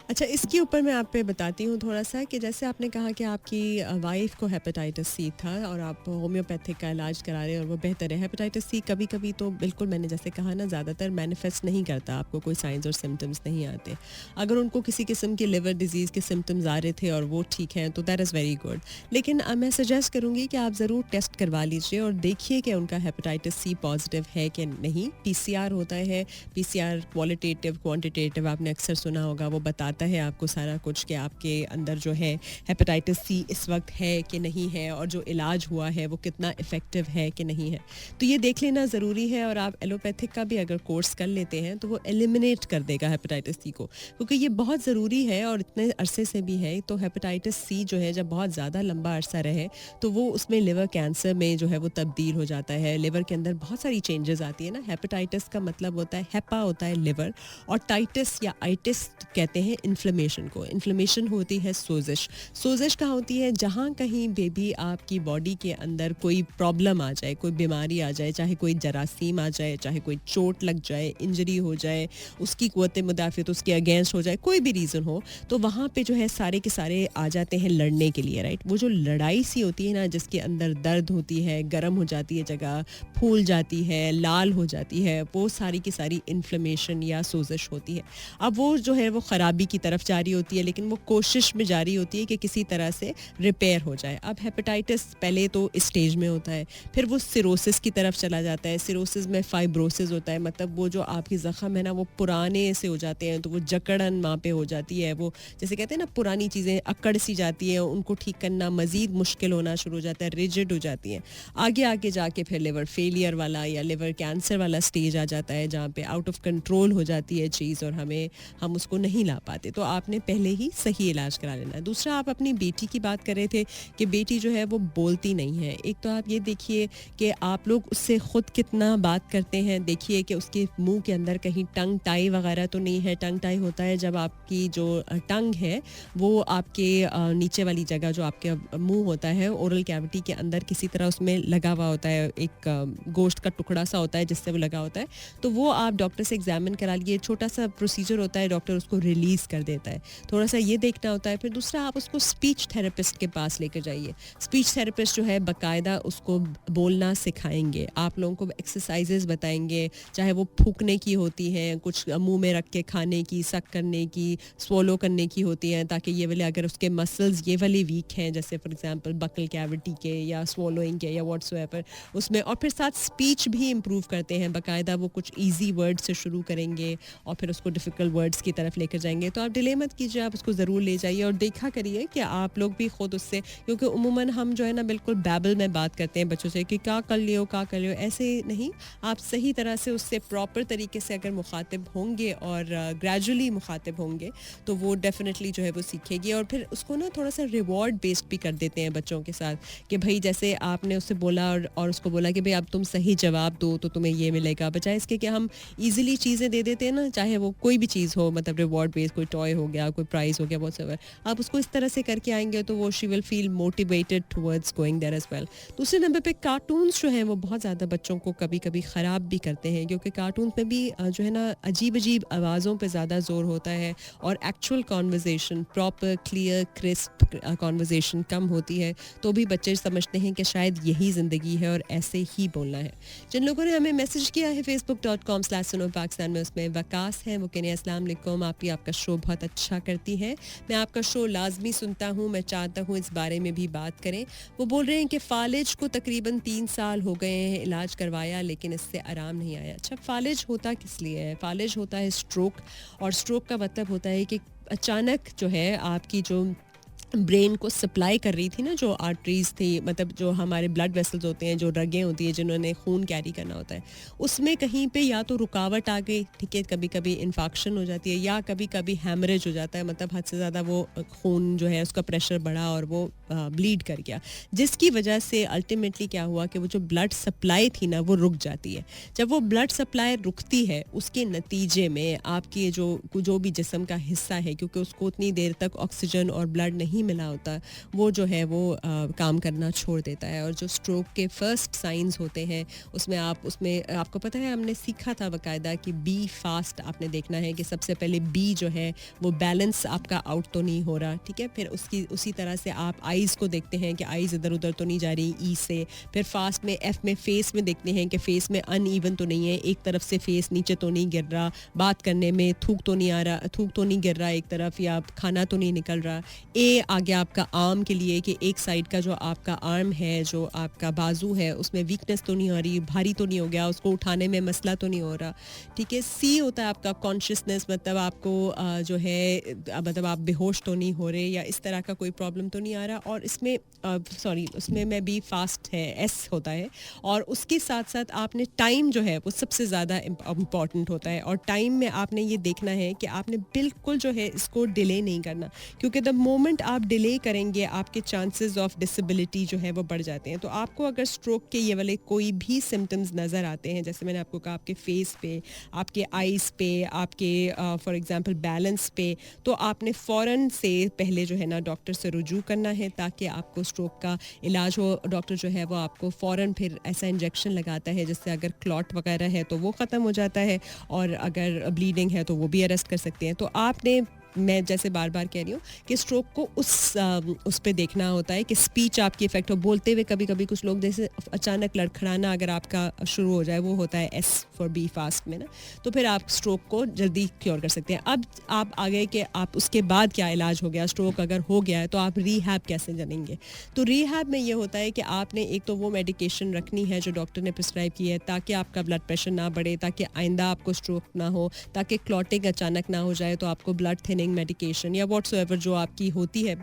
अच्छा, इसके ऊपर मैं आप पे बताती हूँ थोड़ा सा कि जैसे आपने कहा कि आपकी वाइफ को हेपेटाइटिस सी था और आप होम्योपैथिक का इलाज करा रहे हैं और वो बेहतर है। हेपेटाइटिस सी कभी कभी तो बिल्कुल, मैंने जैसे कहा ना, ज़्यादातर मैनिफेस्ट नहीं करता, आपको कोई साइंस और सिम्टम्स नहीं आते। अगर उनको किसी किस्म की लिवर डिजीज़ के सिम्टम्स आ रहे थे और वो ठीक हैं तो दैट इज़ वेरी गुड, लेकिन मैं सजेस्ट करूँगी कि आप ज़रूर टेस्ट करवा लीजिए और देखिए कि उनका हेपेटाइटिस सी पॉजिटिव है कि नहीं। PCR होता है, PCR क्वालिटेटिव क्वांटिटेटिव आपने अक्सर सुना होगा, वो बताता है आपको सारा कुछ कि आपके अंदर जो है हेपेटाइटिस सी इस वक्त है कि नहीं है, और जो इलाज हुआ है वो कितना इफ़ेक्टिव है कि नहीं है, तो ये देख लेना ज़रूरी है। और आप एलोपैथिक का भी अगर कोर्स कर लेते हैं तो वो एलिमिनेट कर देगा हेपेटाइटिस सी को, क्योंकि ये बहुत ज़रूरी है और इतने अरसे से भी है। तो हेपेटाइटिस सी जो है जब बहुत ज़्यादा लंबा अरसा रहे तो वो उसमें लिवर कैंसर में जो है वो तब्दील हो जाता है, लिवर के अंदर बहुत सारी चेंजेस आती है ना। हेपेटाइटिस का मतलब होता है, हेपा होता है लिवर, और टाइटिस या आइटिस कहते हैं इन्फ्लेमेशन को। इन्फ्लेमेशन होती है सोजिश। सोजिश कहाँ होती है? जहाँ कहीं बेबी आपकी बॉडी के अंदर कोई प्रॉब्लम आ जाए, कोई बीमारी आ जाए, चाहे कोई जरासीम आ जाए, चाहे कोई चोट लग जाए, इंजरी हो जाए, उसकी क़ुव्वत मुदाफ़ियत उसके अगेंस्ट हो जाए, कोई भी रीज़न हो, तो वहाँ पे जो है सारे के सारे आ जाते हैं लड़ने के लिए, राइट। वो जो लड़ाई सी होती है ना, जिसके अंदर दर्द होती है, गर्म हो जाती है जगह, फूल जाती है, लाल हो जाती है, वो सारी की सारी इन्फ्लेमेशन या सोजिश होती है। अब वो जो है वो ख़राबी की तरफ जारी होती है, लेकिन वो कोशिश में जारी होती है कि किसी तरह से रिपेयर हो जाए। अब हेपेटाइटिस पहले तो इस स्टेज में होता है, फिर वो सिरोसिस की तरफ चला जाता है। सिरोसिस में फाइब्रोसिस होता है, मतलब वो जो आपकी ज़ख़म है ना वो पुराने से हो जाते हैं, तो वो जकड़न वहाँ पे हो जाती है, वो जैसे कहते हैं ना पुरानी चीज़ें अकड़ सी जाती हैं, उनको ठीक करना मज़ीद मुश्किल होना शुरू हो जाता है, रिजिड हो जाती हैं। आगे आगे जाके फिर लिवर फेलियर वाला या लिवर कैंसर वाला स्टेज आ जाता है, जहाँ पे आउट ऑफ कंट्रोल हो जाती है चीज़ और हम उसको नहीं ला पाते। आते तो आपने पहले ही सही इलाज करा लेना है। दूसरा, आप अपनी बेटी की बात कर रहे थे कि बेटी जो है वो बोलती नहीं है। एक तो आप ये देखिए कि आप लोग उससे खुद कितना बात करते हैं, देखिए कि उसके मुंह के अंदर कहीं टंग टाई वगैरह तो नहीं है। टंग टाई होता है जब आपकी जो टंग है वो आपके नीचे वाली जगह जो आपके मुंह होता है, ओरल कैविटी के अंदर किसी तरह उसमें लगा हुआ होता है, एक गोश्त का टुकड़ा सा होता है जिससे वो लगा होता है, तो वो आप डॉक्टर से एग्जामिन करा लिए। छोटा सा प्रोसीजर होता है, डॉक्टर उसको रिलीज कर देता है, थोड़ा सा ये देखना होता है। फिर दूसरा, आप उसको स्पीच थेरेपिस्ट के पास लेकर जाइए। स्पीच थेरेपिस्ट जो है बाकायदा उसको बोलना सिखाएंगे, आप लोगों को एक्सरसाइजेज बताएंगे, चाहे वो फूकने की होती हैं, कुछ मुंह में रख के खाने की, सक करने की, स्वोलो करने की होती हैं, ताकि ये वाले अगर उसके मसल्स ये वाले वीक हैं, जैसे फॉर एग्जांपल बकल कैविटी के या स्वोलोइंग के या व्हाट्सएवर उसमें। और फिर साथ स्पीच भी इम्प्रूव करते हैं बाकायदा, वो कुछ ईजी वर्ड से शुरू करेंगे और फिर उसको डिफ़िकल्ट वर्ड्स की तरफ लेकर जाएंगे। तो आप डिले मत कीजिए, आप उसको ज़रूर ले जाइए और देखा करिए कि आप लोग भी खुद उससे, क्योंकि उमूमन हम जो है ना बिल्कुल बैबल में बात करते हैं बच्चों से कि क्या कर लियो, ऐसे नहीं। आप सही तरह से उससे प्रॉपर तरीके से अगर मुखातिब होंगे और ग्रेजुअली मुखातिब होंगे तो वो डेफिनेटली जो है वो सीखेगी। और फिर उसको ना थोड़ा सा रिवॉर्ड बेस्ड भी कर देते हैं बच्चों के साथ कि भाई जैसे आपने उससे बोला और उसको बोला कि भाई अब तुम सही जवाब दो तो तुम्हें ये मिलेगा, बजाय इसके कि हम ईजिली चीज़ें दे देते हैं ना, चाहे वो कोई भी चीज़ हो, मतलब रिवॉर्ड बेस्ड, कोई टॉय हो गया, कोई प्राइज़ हो गया, व्हाटएवर। आप उसको इस तरह से करके आएंगे तो वो she will feel motivated towards going there as well. दूसरे नंबर पे कार्टून्स जो हैं वो बहुत ज़्यादा बच्चों को कभी कभी ख़राब भी करते हैं, क्योंकि कार्टून्स में भी जो है ना अजीब अजीब आवाज़ों पे ज़्यादा ज़ोर होता है और actual conversation, proper clear crisp conversation कम होती है। तो भी बच्चे समझते हैं कि शायद यही ज़िंदगी है और ऐसे ही बोलना है। जिन लोगों ने हमें मैसेज किया है facebook.com/suno-pakistan में, उसमें वकास है, वो कहने अस्सलाम वालेकुम, आपका शो बहुत अच्छा करती है, मैं आपका शो लाजमी सुनता हूँ, मैं चाहता हूँ इस बारे में भी बात करें। वो बोल रहे हैं कि फालिज को तकरीबन 3 साल हो गए हैं, इलाज करवाया लेकिन इससे आराम नहीं आया। अच्छा, फालिज होता किस लिए है? फालिज होता है स्ट्रोक, और स्ट्रोक का मतलब होता है कि अचानक जो है आपकी जो ब्रेन को सप्लाई कर रही थी ना, जो आर्टरीज थी, मतलब जो हमारे ब्लड वेसल्स होते हैं, जो रगें होती है जिन्होंने खून कैरी करना होता है, उसमें कहीं पे या तो रुकावट आ गई, ठीक है, कभी कभी इन्फेक्शन हो जाती है या कभी कभी हैमरेज हो जाता है, मतलब हद से ज़्यादा वो खून जो है उसका प्रेशर बढ़ा और वो ब्लीड कर गया, जिसकी वजह से अल्टीमेटली क्या हुआ कि वो जो ब्लड सप्लाई थी ना वो रुक जाती है। जब वो ब्लड सप्लाई रुकती है उसके नतीजे में आपकी जो भी जिस्म का हिस्सा है, क्योंकि उसको उतनी देर तक ऑक्सीजन और ब्लड नहीं मिला होता, वो जो है वो काम करना छोड़ देता है। और जो स्ट्रोक के फर्स्ट साइंस होते हैं उसमें आपको पता है, हमने सीखा था बाकायदा कि बी फास्ट आपने देखना है कि सबसे पहले बी जो है वो बैलेंस आपका आउट तो नहीं हो रहा, ठीक है, फिर उसी तरह से आप आईज़ को देखते हैं कि आईज़ इधर उधर तो नहीं जा रही ई से, फिर फास्ट में एफ में फेस में देखते हैं कि फेस में अनइवन तो नहीं है, एक तरफ से फेस नीचे तो नहीं गिर रहा, बात करने में थूक तो नहीं गिर रहा एक तरफ, या खाना तो नहीं निकल रहा। ए आ गया आपका आर्म के लिए कि एक साइड का जो आपका आर्म है, जो आपका बाजू है, उसमें वीकनेस तो नहीं आ रही, भारी तो नहीं हो गया, उसको उठाने में मसला तो नहीं हो रहा, ठीक है। सी होता है आपका कॉन्शियसनेस, मतलब आपको जो है मतलब आप बेहोश तो नहीं हो रहे या इस तरह का कोई प्रॉब्लम तो नहीं आ रहा। और इसमें उसमें में भी फास्ट है, एस होता है। और उसके साथ साथ आपने टाइम जो है वो सबसे ज़्यादा इम्पॉर्टेंट होता है, और टाइम में आपने ये देखना है कि आपने बिल्कुल जो है इसको डिले नहीं करना, क्योंकि द मोमेंट आप डिले करेंगे आपके चांसेस ऑफ डिसेबिलिटी जो है वो बढ़ जाते हैं। तो आपको अगर स्ट्रोक के ये वाले कोई भी सिम्टम्स नज़र आते हैं, जैसे मैंने आपको कहा आपके फेस पे, आपके आईज़ पे, आपके फॉर एग्जांपल बैलेंस पे, तो आपने फ़ौरन से पहले जो है ना डॉक्टर से रुजू करना है ताकि आपको स्ट्रोक का इलाज हो। डॉक्टर जो है वो आपको फ़ौरन फिर ऐसा इंजेक्शन लगाता है जिससे अगर क्लॉट वगैरह है तो वो ख़त्म हो जाता है, और अगर ब्लीडिंग है तो वो भी अरेस्ट कर सकते हैं। तो आपने, मैं जैसे बार बार कह रही हूँ कि स्ट्रोक को उस पे देखना होता है कि स्पीच आपकी इफेक्ट हो। बोलते हुए कभी कभी कुछ लोग जैसे अचानक लड़खड़ाना अगर आपका शुरू हो जाए, वो होता है एस फॉर बी फास्ट में ना, तो फिर आप स्ट्रोक को जल्दी क्योर कर सकते हैं। अब आप आ गए कि आप उसके बाद क्या इलाज हो गया, स्ट्रोक अगर हो गया है तो आप रीहैब कैसे जानेंगे। तो रीहैब में ये होता है कि आपने एक तो वो मेडिकेशन रखनी है जो डॉक्टर ने प्रिस्क्राइब की है ताकि आपका ब्लड प्रेशर ना बढ़े, ताकि आइंदा आपको स्ट्रोक ना हो, ताकि क्लॉटिंग अचानक ना हो जाए, तो आपको ब्लड थिन थिकनिंग मेडिकेशन या व्हाट्सएवर जो आपकी होती है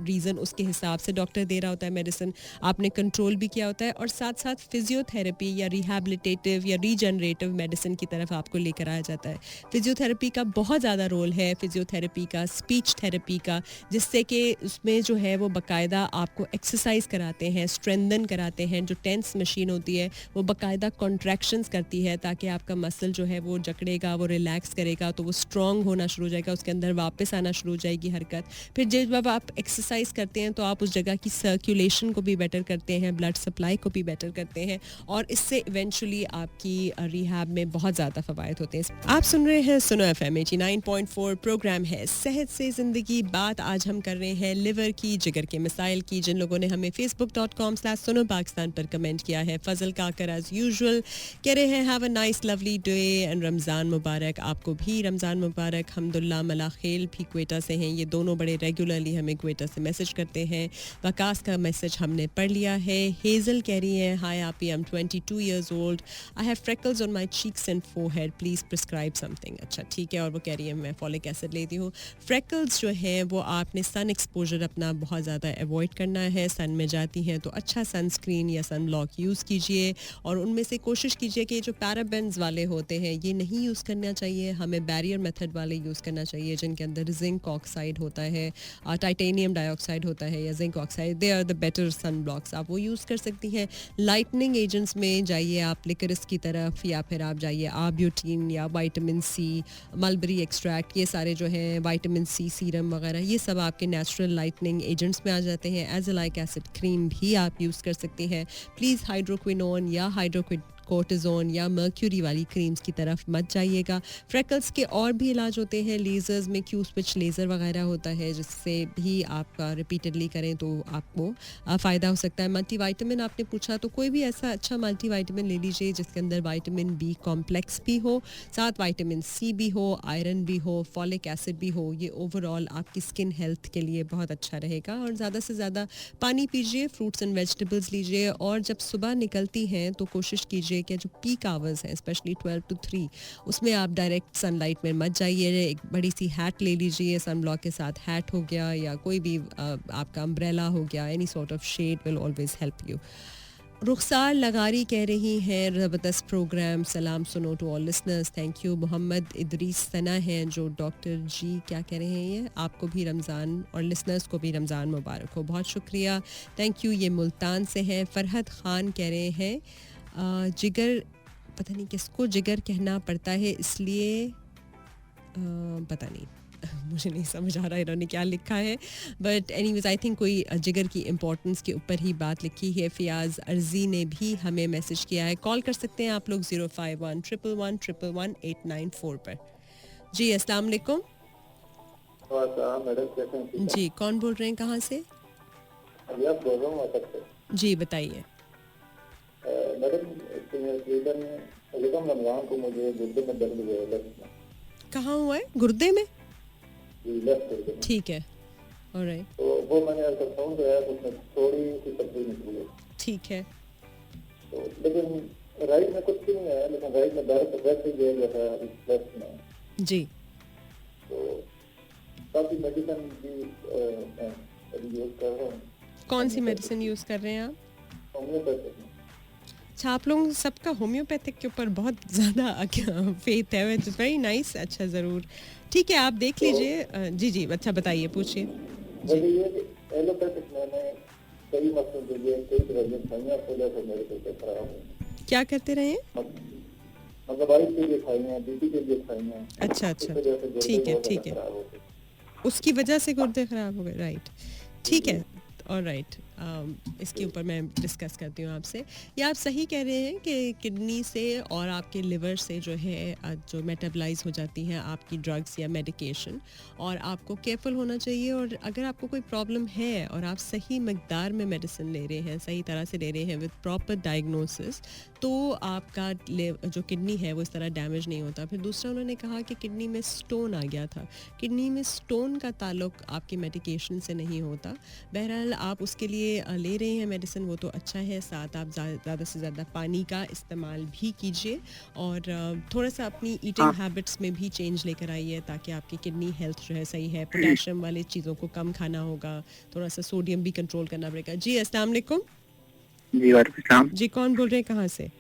रीज़न, उसके हिसाब से डॉक्टर दे रहा होता है मेडिसिन, आपने कंट्रोल भी किया होता है, और साथ साथ फिजियोथेरेपी या रिहैबिलिटेटिव या रीजनरेटिव मेडिसिन की तरफ आपको लेकर आया जाता है। फिजियोथेरेपी का बहुत ज़्यादा रोल है, फिजियोथेरेपी का, स्पीच थेरेपी का, जिससे कि उसमें जो है वो बाकायदा आपको एक्सरसाइज कराते हैं, स्ट्रेंथन कराते हैं। जो टेंस मशीन होती है वो बाकायदा कॉन्ट्रैक्शंस करती है ताकि आपका मसल जो है वो जकड़ेगा, वो रिलैक्स करेगा, तो वो स्ट्रॉन्ग होना शुरू हो जाएगा, उसके अंदर वापस आना शुरू हो जाएगी हरकत। फिर जब आप एक्सरसाइज करते हैं तो आप उस जगह की सर्कुलेशन को भी बेटर करते हैं, ब्लड सप्लाई को भी बेटर करते हैं, और इससे इवेंचुअली आपकी रिहैब में बहुत ज़्यादा फ़वायद होते हैं। आप सुन रहे हैं सुनो FM 89.4, प्रोग्राम है सेहत से ज़िंदगी। बात आज हम कर रहे हैं लिवर की, जिगर के मसाइल की। जिन लोगों ने हमें facebook.com/sunopakistanpan पर कमेंट किया है, फजल काकर एज यूजुअल कह रहे हैं have a nice lovely day and Ramzan मुबारक। आपको भी रमज़ान मुबारक। हमदुल्ला मलाखेल भी क्वेटा से हैं, ये दोनों बड़े रेगुलरली हमें क्वेटा से मैसेज करते हैं। वकास का मैसेज हमने पढ़ लिया है। हेज़ल कह रही है हाय आपी, I am 22 years old, I have freckles on my cheeks and forehead, please prescribe something. अच्छा ठीक है, और वो कह रही है मैं फॉलिक एसिड लेती हूँ। फ्रेकल्स जो हैं वो आपने सन एक्सपोजर अपना बहुत ज़्यादा अवॉइड करना है। सन में जाती हैं तो अच्छा सनस्क्रीन या सन ब्लॉक यूज़ कीजिए, और उनमें से कोशिश कीजिए कि जो पैराबेन्स वाले होते हैं ये नहीं यूज़ करना चाहिए, हमें बैरियर मेथड वाले यूज़ करना चाहिए, जिनके अंदर जिंक ऑक्साइड होता है, टाइटेनियम डाइऑक्साइड होता है या zinc oxide, they are the better sun blocks, आप वो यूज़ कर सकती हैं। लाइटनिंग एजेंट्स में जाइए आप लिकरिस की तरफ, या फिर आप जाइए आब्यूटीन या विटामिन सी, मलबरी एक्सट्रैक्ट, ये सारे जो हैं विटामिन सी सीरम वगैरह, ये सब आपके नेचुरल लाइटनिंग एजेंट्स में आ जाते हैं। एज़ोलाइक एसिड क्रीम भी आप यूज़ कर सकती हैं। प्लीज़ हाइड्रोक्विनोन या कोर्टिज़ोन या मर्क्यूरी वाली क्रीम्स की तरफ मत जाइएगा। फ्रेकल्स के और भी इलाज होते हैं, लेज़र्स में क्यू स्विच लेज़र वगैरह होता है, जिससे भी आपका रिपीटेडली करें तो आपको फ़ायदा हो सकता है। मल्टीविटामिन आपने पूछा, तो कोई भी ऐसा अच्छा मल्टीविटामिन ले लीजिए जिसके अंदर विटामिन बी कॉम्प्लेक्स भी हो, साथ विटामिन सी भी हो, आयरन भी हो, फॉलिक एसिड भी हो। ये ओवरऑल आपकी स्किन हेल्थ के लिए बहुत अच्छा रहेगा। और ज़्यादा से ज़्यादा पानी पीजिए, फ्रूट्स एंड वेजिटेबल्स लीजिए, और जब सुबह निकलती हैं तो कोशिश कीजिए कि जो पीक आवर्स हैं स्पेशली 12 to 3, उसमें आप डायरेक्ट सनलाइट में मत जाइए। एक बड़ी सी हैट ले लीजिए, सन ब्लॉक के साथ हैट हो गया, या कोई भी आपका अम्ब्रेला हो गया, any sort of shade will always help you. Rukhsar Lagari कह रही हैं ज़बरदस्त प्रोग्राम, सलाम सुनो to all listeners, thank you. Mohammad Idrees Sana हैं जो डॉक्टर जी क्या कह रहे हैं, ये आपको भी रमज़ान और लिसनर्स को भी रमज़ान मुबारक हो, बहुत शुक्रिया, थैंक यू। ये मुल्तान से हैं। फरहद ख़ान कह रहे हैं जिगर, पता नहीं किसको जिगर कहना पड़ता है, इसलिए पता नहीं मुझे नहीं समझ आ रहा है इन्होंने क्या लिखा है, बट एनीवेज आई थिंक कोई जिगर की इम्पोर्टेंस के ऊपर ही बात लिखी है। फ़ियाज़ अर्जी ने भी हमें मैसेज किया है, कॉल कर सकते हैं आप लोग 051-111-111-894 पर। जी अस्सलाम वालेकुम। जी कौन बोल रहे हैं, कहाँ से? जी बताइए। रमज़ान को मुझे गुर्दे में दर्द हुआ है। कहाँ हुआ है? गुर्दे में? ठीक है, ऑलराइट। तो वो मैंने अल्ट्रासाउंड कराया तो उसमें थोड़ी सी तकलीफ निकली। ठीक है, तो लेकिन राइट में कुछ भी नहीं है, लेकिन राइट में दर्द वैसे ही जैसा लेफ्ट में जी। तो काफी मेडिसिन भी यूज कर रहा हूँ। कौन सी मेडिसिन यूज़ कर रहे हैं आप? होम्योपैथिक। अच्छा, आप लोग सबका होम्योपैथिक के ऊपर बहुत ज़्यादा फेथ है, विच इज़ वेरी नाइस। अच्छा ज़रूर, ठीक है, आप देख लीजिए। जी जी, अच्छा बताइए, पूछिए। एलोपैथिक मैंने कई मसलों के लिए कई तरह की दवाइयां खोला तो मेरे को खराब है। क्या करते रहे? मतलब आइस के लिए खाई हैं, बीपी के लिए खाई हैं। अच्छा अच्छा, ठीक है ठीक है, उसकी वजह से गुर्दे ख़राब हो गए, राइट, ठीक है, ऑलराइट। इसके ऊपर मैं डिस्कस करती हूँ आपसे। ये आप सही कह रहे हैं कि किडनी से और आपके लिवर से जो है जो मेटाबलाइज हो जाती हैं आपकी ड्रग्स या मेडिकेशन, और आपको केयरफुल होना चाहिए। और अगर आपको कोई प्रॉब्लम है और आप सही मकदार में मेडिसिन ले रहे हैं, सही तरह से ले रहे हैं विद प्रॉपर डायग्नोसिस, तो आपका जो किडनी है वो इस तरह डैमेज नहीं होता। फिर दूसरा उन्होंने कहा कि किडनी में स्टोन आ गया था। किडनी में स्टोन का ताल्लुक आपकी मेडिकेशन से नहीं होता। बहरहाल आप उसके लिए लिए ले रहे हैं मेडिसिन वो तो अच्छा है, साथ आप ज़्यादा से ज़्यादा पानी का इस्तेमाल भी कीजिए और थोड़ा सा अपनी ईटिंग हैबिट्स में भी चेंज लेकर आइए ताकि आपकी किडनी हेल्थ जो है सही है। पोटेशियम वाली चीज़ों को कम खाना होगा, थोड़ा सा सोडियम भी कंट्रोल करना पड़ेगा। जी अस्सलाम वालेकुम। जी वालेकुम सलाम। जी कौन बोल रहे हैं, कहाँ से?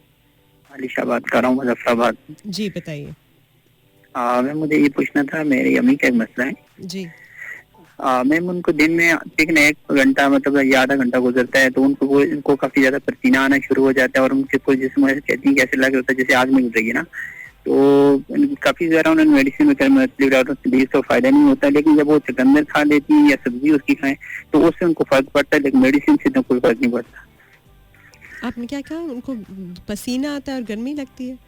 अलीशा बात कर रहा हूँ, मुजफ्फराबाद। जी बताइए। मैं मुझे ये पूछना था, मेरी अम्मी का एक मसला है जी। मैम उनको दिन में ठीक ना 1 घंटा मतलब या आधा घंटा गुजरता है तो उनको काफी ज्यादा पसीना आना शुरू हो जाता है और उनके कोई जिसम कहती है कैसे लग होता है जैसे आग में गुजरेगी ना, तो काफी ज्यादा उन्होंने मेडिसिन में तो फायदा नहीं होता, लेकिन जब वो चुकंदर खा लेती है या सब्जी उसकी खाएं तो उससे उनको फर्क पड़ता है, लेकिन मेडिसिन से तो कोई फर्क नहीं पड़ता। आपने क्या कहा, उनको पसीना आता है और गर्मी लगती है?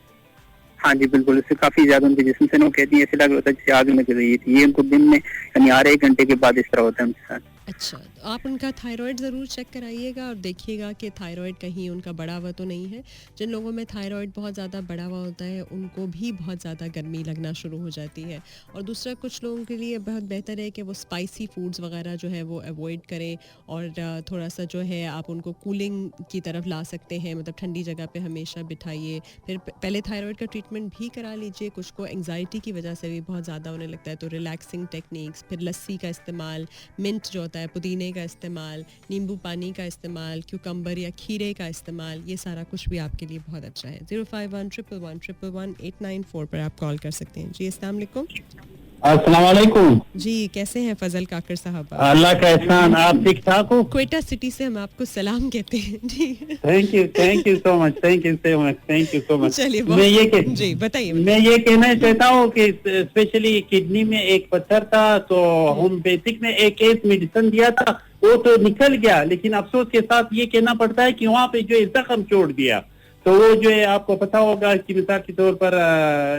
हाँ जी बिल्कुल, इससे काफी ज्यादा उनके जिस्म से कहती है ऐसे लग रहा था जैसे आग में गिर रही थी। ये उनको दिन में यानी 1 घंटे के बाद इस तरह होता है उनके साथ। अच्छा, तो आप उनका थायराइड ज़रूर चेक कराइएगा और देखिएगा कि थायराइड कहीं उनका बढ़ा हुआ तो नहीं है। जिन लोगों में थायराइड बहुत ज़्यादा बढ़ा हुआ होता है उनको भी बहुत ज़्यादा गर्मी लगना शुरू हो जाती है। और दूसरा, कुछ लोगों के लिए बहुत बेहतर है कि वो स्पाइसी फूड्स वगैरह जो है वो अवॉइड करें और थोड़ा सा जो है आप उनको कूलिंग की तरफ ला सकते हैं, मतलब ठंडी जगह पे हमेशा बिठाइए। फिर पहले थायराइड का ट्रीटमेंट भी करा लीजिए। कुछ को एंग्जाइटी की वजह से भी बहुत ज़्यादा उन्हें लगता है तो रिलैक्सिंग टेक्निक्स, फिर लस्सी का इस्तेमाल, मिंट जो है, पुदीने का इस्तेमाल, नींबू पानी का इस्तेमाल, क्यूकम्बर या खीरे का इस्तेमाल, ये सारा कुछ भी आपके लिए बहुत अच्छा है। 05111111894 पर आप कॉल कर सकते हैं। जी अस्सलाम वालेकुम। अस्सलाम वालेकुम। जी कैसे हैं फजल काकर साहब? अल्लाह का एहसान, आप ठीक ठाक हो? क्वेटा सिटी से हम आपको सलाम कहते हैं। जी thank you so much, thank you so much. चलिए जी बताइए। मैं ये कहना चाहता हूँ कि स्पेशली किडनी में एक पत्थर था तो होम्योपैथिक ने एक मेडिसिन दिया था, वो तो निकल गया, लेकिन अफसोस के साथ ये कहना पड़ता है कि वहाँ पे जो है जख्म छोड़ दिया। तो वो जो है आपको पता होगा कि मिसाल के तौर पर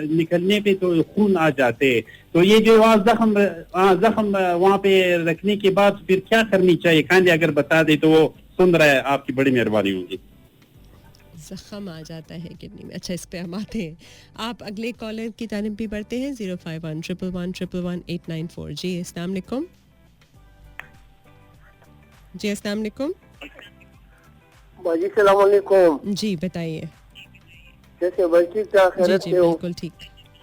निकलने पे तो खून आ जाते, तो ये जो वहाँ जख्म वहाँ पे रखने के बाद फिर क्या करनी चाहिए, काइंडली अगर बता दे तो वो सुन रहा है, आपकी बड़ी मेहरबानी होगी। जख्म आ जाता है किडनी में, अच्छा इस पे हम आते हैं। आप अगले कॉलर की जानिब भी बढ़ते हैं। 05111111894। जी अस्सलाम वालेकुम। जी अस्सलाम वालेकुम। बाजी सलाम वालेकुम। जी बताइए। कैसे बच्ची क्या खैरियत जी से हो? बिल्कुल ठीक,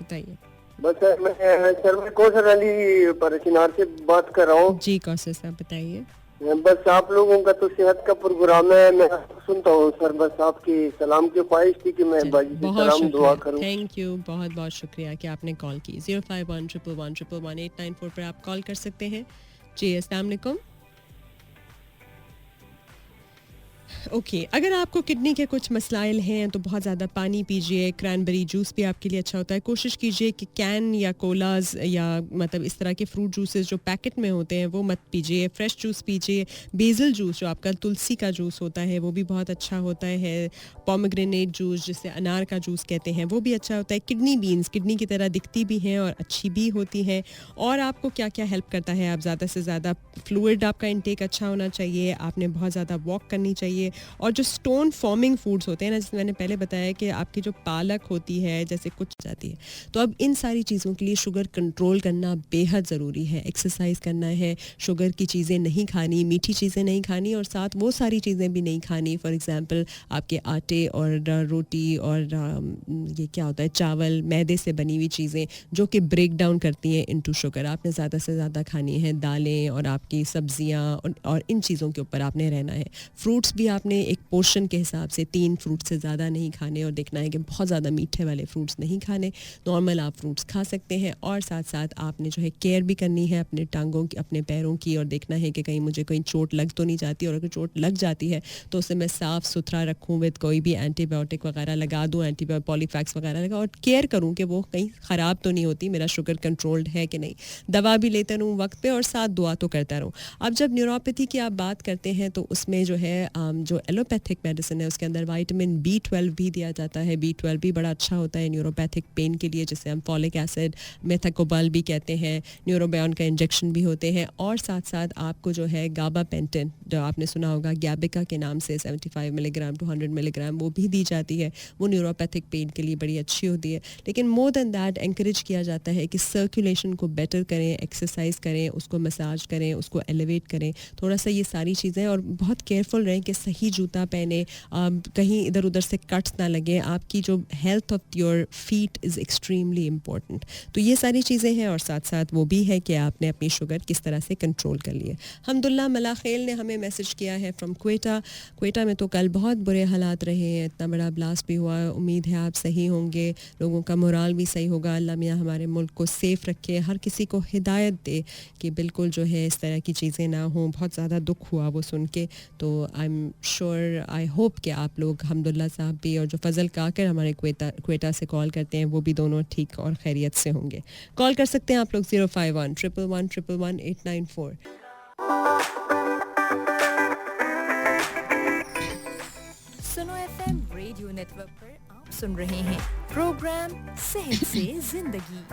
बताइए। बस मैं कौसर अली परचिनार से बात कर रहा हूँ। जी कौसर साहब बताइए। बस आप लोगों का तो सेहत का प्रोग्राम है, मैं सुनता हूँ सर, बस आपकी सलाम की ख्वाहिश थी कि मैं बाजी से सलाम दुआ करूँ। थैंक यू, बहुत बहुत शुक्रिया कि आपने कॉल की। 05111111894 पर आप कॉल कर सकते हैं। जी अस्सलाम वालेकुम। ओके, अगर आपको किडनी के कुछ मसाइल हैं तो बहुत ज़्यादा पानी पीजिए। क्रैनबेरी जूस भी आपके लिए अच्छा होता है। कोशिश कीजिए कि कैन या कोलाज या मतलब इस तरह के फ्रूट जूसेस जो पैकेट में होते हैं वो मत पीजिए। फ्रेश जूस पीजिए। बेसल जूस जो आपका तुलसी का जूस होता है वो भी बहुत अच्छा होता है। पोमेग्रेनेट जूस जिसे अनार का जूस कहते हैं वो भी अच्छा होता है। किडनी बीन्स किडनी की तरह दिखती भी हैं और अच्छी भी होती हैं। और आपको क्या क्या हेल्प करता है, आप ज़्यादा से ज़्यादा फ्लूइड आपका इंटेक अच्छा होना चाहिए, आपने बहुत ज़्यादा वॉक करनी चाहिए। और जो स्टोन फॉर्मिंग फूड्स होते हैं ना, जैसे मैंने पहले बताया कि आपकी जो पालक होती है जैसे कुछ जाती है, तो अब इन सारी चीज़ों के लिए शुगर कंट्रोल करना बेहद ज़रूरी है। एक्सरसाइज करना है, शुगर की चीज़ें नहीं खानी, मीठी चीज़ें नहीं खानी और साथ वो सारी चीज़ें भी नहीं खानी। फॉर एग्जांपल आपके आटे और रोटी और ये क्या होता है चावल, मैदे से बनी हुई चीज़ें जो कि ब्रेक डाउन करती हैं इनटू शुगर, आपने ज़्यादा से ज़्यादा खानी है। दालें और आपकी सब्जियां और इन चीज़ों के ऊपर आपने रहना है। फ्रूट्स भी आपने एक पोर्शन के हिसाब से 3 फ्रूट से ज़्यादा नहीं खाने और देखना है कि बहुत ज़्यादा मीठे वाले फ्रूट्स नहीं खाने, नॉर्मल आप फ्रूट्स खा सकते हैं। और साथ साथ आपने जो है केयर भी करनी है अपने टांगों की, अपने पैरों की, और देखना है कि कहीं मुझे कोई चोट लग तो नहीं जाती, और अगर चोट लग जाती है तो उसे मैं साफ़ सुथरा रखूँ, विद कोई भी एंटीबायोटिक वगैरह लगा दूँ, एंटीबायोटिक पॉलीफैक्स वगैरह लगा, और केयर करूँ कि वो कहीं ख़राब तो नहीं होती, मेरा शुगर कंट्रोल्ड है कि नहीं। दवा भी लेते रहूँ वक्त पे और साथ दुआ तो करता रहूँ। अब जब न्यूरोपैथी की आप बात करते हैं तो उसमें जो है जो एलोपैथिक मेडिसिन है उसके अंदर विटामिन B12 भी दिया जाता है. B12 भी बड़ा अच्छा होता है न्यूरोपैथिक पेन के लिए, जिसे हम फॉलिक एसिड, मेथाकोबाल भी कहते हैं. न्यूरोबायोन का इंजेक्शन भी होते हैं. और साथ साथ आपको जो है गाबापेंटिन, जो आपने सुना होगा गैबिका के नाम से, 75 मिलीग्राम टू 100 मिलीग्राम, वो भी दी जाती है. वो न्यूरोपैथिक पेन के लिए बड़ी अच्छी होती है. लेकिन मोर देन दैट एनकरेज किया जाता है कि सर्कुलेशन को बेटर करें, एक्सरसाइज करें, उसको मसाज करें, उसको एलिवेट करें, थोड़ा सा ये सारी चीज़ें. और बहुत केयरफुल रहें कि सही जूता पहने, कहीं इधर उधर से कट्स ना लगे. आपकी जो health of your feet is extremely important. तो ये सारी चीज़ें हैं. और साथ साथ वो भी है कि आपने अपनी शुगर किस तरह से कंट्रोल कर लिए. हमदुल्ला मलाखेल ने हमें मैसेज किया है फ्रॉम क्वेटा में तो कल बहुत बुरे हालात रहे हैं, इतना बड़ा ब्लास्ट भी हुआ. उम्मीद है आप सही होंगे, लोगों का मोराल भी सही होगा. अल्लाह मियाँ हमारे मुल्क को सेफ़ रखे, हर किसी को हिदायत दे कि बिल्कुल जो है इस तरह की चीज़ें ना हों. बहुत ज़्यादा दुख हुआ वो सुन के. तो I am sure, I hope कि आप लोग, हमदुल्ला साहब भी और जो फजल काकर हमारे क्वेटा से कॉल करते हैं, वो भी दोनों ठीक और खैरियत से होंगे. कॉल कर सकते हैं आप लोग 051-111-111-894. सुनो FM रेडियो नेटवर्क पर आप सुन रहे हैं प्रोग्राम सेहत से जिंदगी.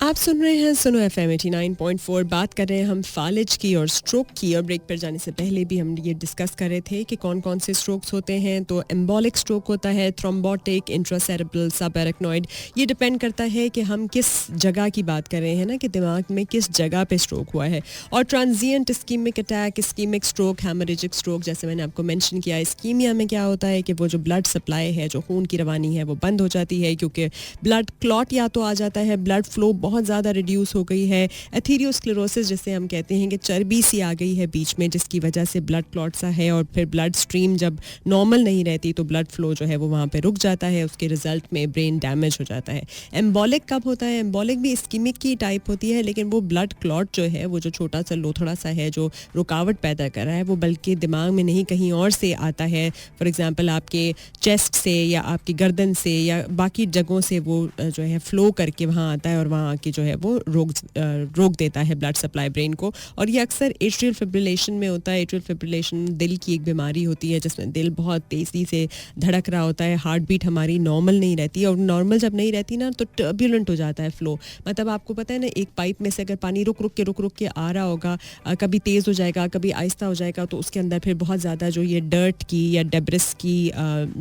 आप सुन रहे हैं सुनो FM 89.4. बात कर रहे हैं हम फालिज की और स्ट्रोक की. और ब्रेक पर जाने से पहले भी हम ये डिस्कस कर रहे थे कि कौन कौन से स्ट्रोक्स होते हैं. तो एम्बोलिक स्ट्रोक होता है, थ्रोम्बोटिक, इंट्रासेरेब्रल, सबएरेक्नॉइड. ये डिपेंड करता है कि हम किस जगह की बात कर रहे हैं ना, कि दिमाग में किस जगह पे स्ट्रोक हुआ है. और transient ischaemic attack, ischaemic stroke, haemorrhagic stroke, जैसे मैंने आपको मेंशन किया. इस्कीमिया में क्या होता है कि वो जो ब्लड सप्लाई है, जो खून की रवानी है, वो बंद हो जाती है क्योंकि ब्लड क्लॉट या तो आ जाता है, ब्लड फ्लो बहुत ज़्यादा रिड्यूस हो गई है. एथीरियोस्क्लेरोसिस जिसे हम कहते हैं कि चर्बी सी आ गई है बीच में, जिसकी वजह से ब्लड क्लॉट सा है. और फिर ब्लड स्ट्रीम जब नॉर्मल नहीं रहती तो ब्लड फ्लो जो है वो वहाँ पे रुक जाता है. उसके रिजल्ट में ब्रेन डैमेज हो जाता है. एम्बोलिक कब होता है? एम्बोलिक भी इस्कीमिक की टाइप होती है, लेकिन वो ब्लड क्लॉट जो है, वो जो छोटा सा लोथड़ा सा है जो रुकावट पैदा कर रहा है, वो बल्कि दिमाग में नहीं कहीं और से आता है. फॉर एग्जाम्पल आपके चेस्ट से या आपकी गर्दन से या बाकी जगहों से वो जो है फ्लो करके वहाँ आता है और वहाँ आके जो है वो रोक देता है ब्लड सप्लाई ब्रेन को. और ये अक्सर एट्रियल फिब्रिलेशन में होता है. एट्रियल फिब्रिलेशन दिल की एक बीमारी होती है जिसमें दिल बहुत तेज़ी से धड़क रहा होता है, हार्ट बीट हमारी नॉर्मल नहीं रहती. और नॉर्मल जब नहीं रहती ना तो टर्ब्युलेंट हो जाता है फ्लो. मतलब आपको पता है ना, एक पाइप में से अगर पानी रुक रुक के आ रहा होगा, कभी तेज़ हो जाएगा, कभी आहिस्ता हो जाएगा, तो उसके अंदर फिर बहुत ज़्यादा जो ये डर्ट की या डेब्रिस की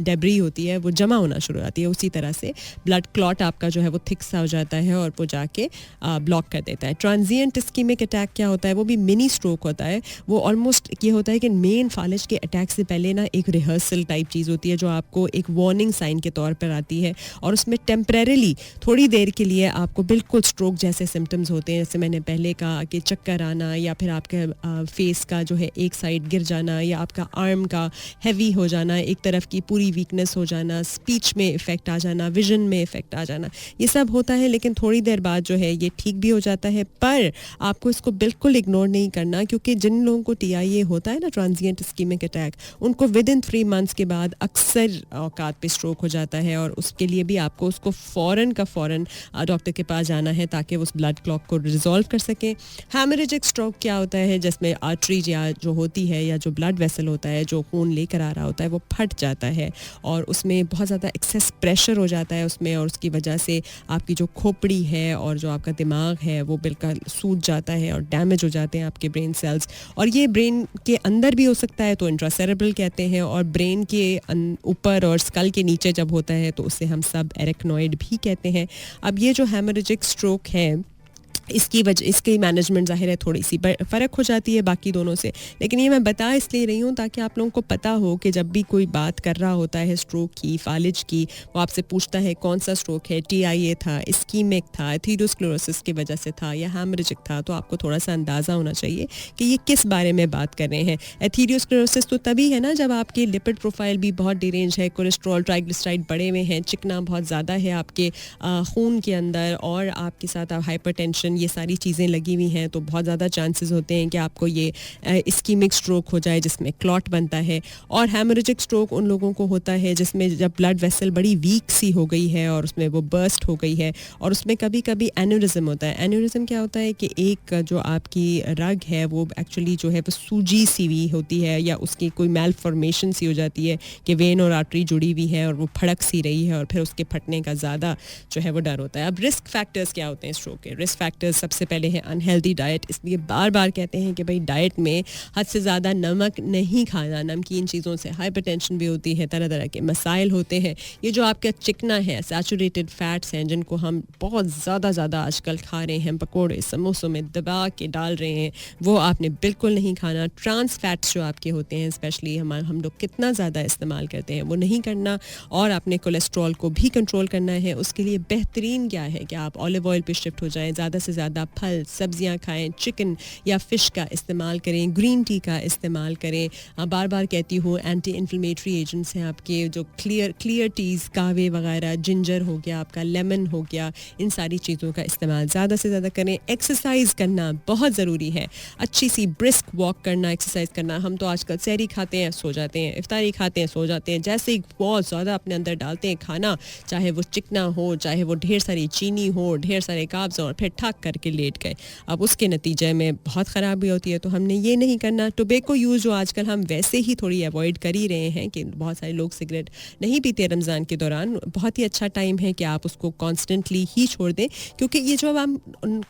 डेब्री होती है वो जमा होना शुरू हो जाती है. उसी तरह से ब्लड क्लॉट आपका जो है वो थिक सा हो जाता है और वो जाके ब्लॉक कर देता है. ट्रांजिएंट इस्कीमिक अटैक क्या होता है? वो भी मिनी स्ट्रोक होता है. वो ऑलमोस्ट ये होता है कि मेन फालिज के अटैक से पहले ना एक रिहर्सल टाइप चीज़ होती है जो आपको एक वार्निंग साइन के तौर पर आती है. और उसमें टेम्परेरीली थोड़ी देर के लिए आपको बिल्कुल स्ट्रोक जैसे सिम्टम्स होते हैं. जैसे मैंने पहले कहा कि चक्कर आना, या फिर आपके फेस का जो है एक साइड गिर जाना, या आपका आर्म का हैवी हो जाना, एक तरफ की पूरी वीकनेस हो जाना, स्पीच में इफेक्ट आ जाना, विजन में इफेक्ट आ जाना, ये सब होता है. लेकिन थोड़ी देर बाद जो है ये ठीक भी हो जाता है. पर आपको इसको बिल्कुल इग्नोर नहीं करना, क्योंकि जिन लोगों को TIA होता है ना, ट्रांजिएंट इस्कीमिक अटैक, उनको विद इन 3 मंथ्स के बाद अक्सर औकात पे स्ट्रोक हो जाता है. और उसके लिए भी आपको उसको फ़ौरन डॉक्टर के पास जाना है ताकि उस ब्लड क्लॉट को रिजॉल्व कर सकें. हैमरेजिक स्ट्रोक क्या होता है? जिसमें आर्टरी जो होती है या जो ब्लड वेसल होता है जो खून लेकर आ रहा होता है वो फट जाता है और उसमें बहुत ज़्यादा एक्सेस प्रेशर हो जाता है उसमें, और उसकी वजह से आपकी जो खोपड़ी है और जो आपका दिमाग है वो बिल्कुल सूज जाता है और डैमेज हो जाते हैं आपके ब्रेन सेल्स. और ये ब्रेन के अंदर भी हो सकता है, तो इंट्रासेरेब्रल कहते हैं. और ब्रेन के ऊपर और स्कल के नीचे जब होता है तो उसे हम सब एरेक्नॉइड भी कहते हैं. अब ये जो हैमरेजिक स्ट्रोक है, इसकी मैनेजमेंट ज़ाहिर है थोड़ी सी फ़र्क हो जाती है बाकी दोनों से. लेकिन ये मैं बता इसलिए रही हूँ ताकि आप लोगों को पता हो कि जब भी कोई बात कर रहा होता है स्ट्रोक की, फालिज की, वो आपसे पूछता है कौन सा स्ट्रोक है, TIA था, इस्कीमिक था, एथीरोस्क्लेरोसिस की वजह से था, या हैमरेजिक था, तो आपको थोड़ा सा अंदाज़ा होना चाहिए कि ये किस बारे में बात कर रहे हैं. एथीरोस्क्लेरोसिस तो तभी है ना जब आपकी लिपिड प्रोफाइल भी बहुत डिरेंज है, कोलेस्ट्रॉल, ट्राइग्लिसराइड बढ़े हुए हैं, चिकना बहुत ज़्यादा है आपके खून के अंदर, और आपके साथ हाइपरटेंशन ये सारी चीज़ें लगी हुई हैं तो बहुत ज़्यादा चांसेस होते हैं कि आपको ये इस्कीमिक स्ट्रोक हो जाए जिसमें क्लॉट बनता है। और हैमरेजिक स्ट्रोक उन लोगों को होता है जिसमें जब ब्लड वेसल बड़ी वीक सी हो गई है और उसमें वो बर्स्ट हो गई है, और उसमें कभी कभी एन्यूरिज्म होता है। एन्यूरिज्म क्या होता है कि एक जो आपकी रग है वो एक्चुअली जो है वो सूजी सी हुई होती है, या उसकी कोई मैलफॉर्मेशन सी हो जाती है कि वेन और आर्टरी जुड़ी हुई है और वो फड़क सी रही है, और फिर उसके फटने का ज़्यादा जो है वो डर होता है। अब रिस्क फैक्टर्स क्या होते हैं स्ट्रोक के? रिस्क फैक्टर्स सबसे पहले है अनहेल्दी डाइट। इसलिए बार बार कहते हैं कि भाई डाइट में हद से ज़्यादा नमक नहीं खाना, नमकीन चीज़ों से हाइपरटेंशन भी होती है, तरह तरह के मसाइल होते हैं। ये जो आपका चिकना है, सैचुरेटेड फैट्स हैं जिनको हम बहुत ज़्यादा आजकल खा रहे हैं, पकोड़े समोसों में दबा के डाल रहे हैं, वो आपने बिल्कुल नहीं खाना। ट्रांस फैट्स जो आपके होते हैं स्पेशली हम लोग कितना ज़्यादा इस्तेमाल करते हैं वो नहीं करना, और आपने कोलेस्ट्रॉल को भी कंट्रोल करना है। उसके लिए बेहतरीन क्या है कि आप ऑलिव ऑयल पे शिफ्ट हो जाएं, ज़्यादा से ज़्यादा फल सब्जियां खाएं, चिकन या फ़िश का इस्तेमाल करें, ग्रीन टी का इस्तेमाल करें। बार बार कहती हूँ एंटी इन्फ्लेमेटरी एजेंट्स हैं आपके, जो क्लियर टीज़, कावे वगैरह, जिंजर हो गया आपका, लेमन हो गया, इन सारी चीज़ों का इस्तेमाल ज़्यादा से ज़्यादा करें। एक्सरसाइज करना बहुत ज़रूरी है, अच्छी सी ब्रिस्क वॉक करना, एक्सरसाइज करना। हम तो आजकल सहरी खाते हैं सो जाते हैं, इफ्तारी खाते हैं सो जाते हैं, जैसे ही बहुत ज़्यादा अपने अंदर डालते हैं खाना, चाहे वो चिकना हो, चाहे वो ढेर सारी चीनी हो, ढेर सारे कार्ब्स हो, और फिर ठक करके लेट गए। अब उसके नतीजे में बहुत ख़राबी होती है, तो हमने ये नहीं करना। टोबैको यूज़ जो आजकल हम वैसे ही थोड़ी अवॉइड कर ही रहे हैं कि बहुत सारे लोग सिगरेट नहीं पीते रमज़ान के दौरान, बहुत ही अच्छा टाइम है कि आप उसको कॉन्स्टेंटली ही छोड़ दें, क्योंकि ये जो हम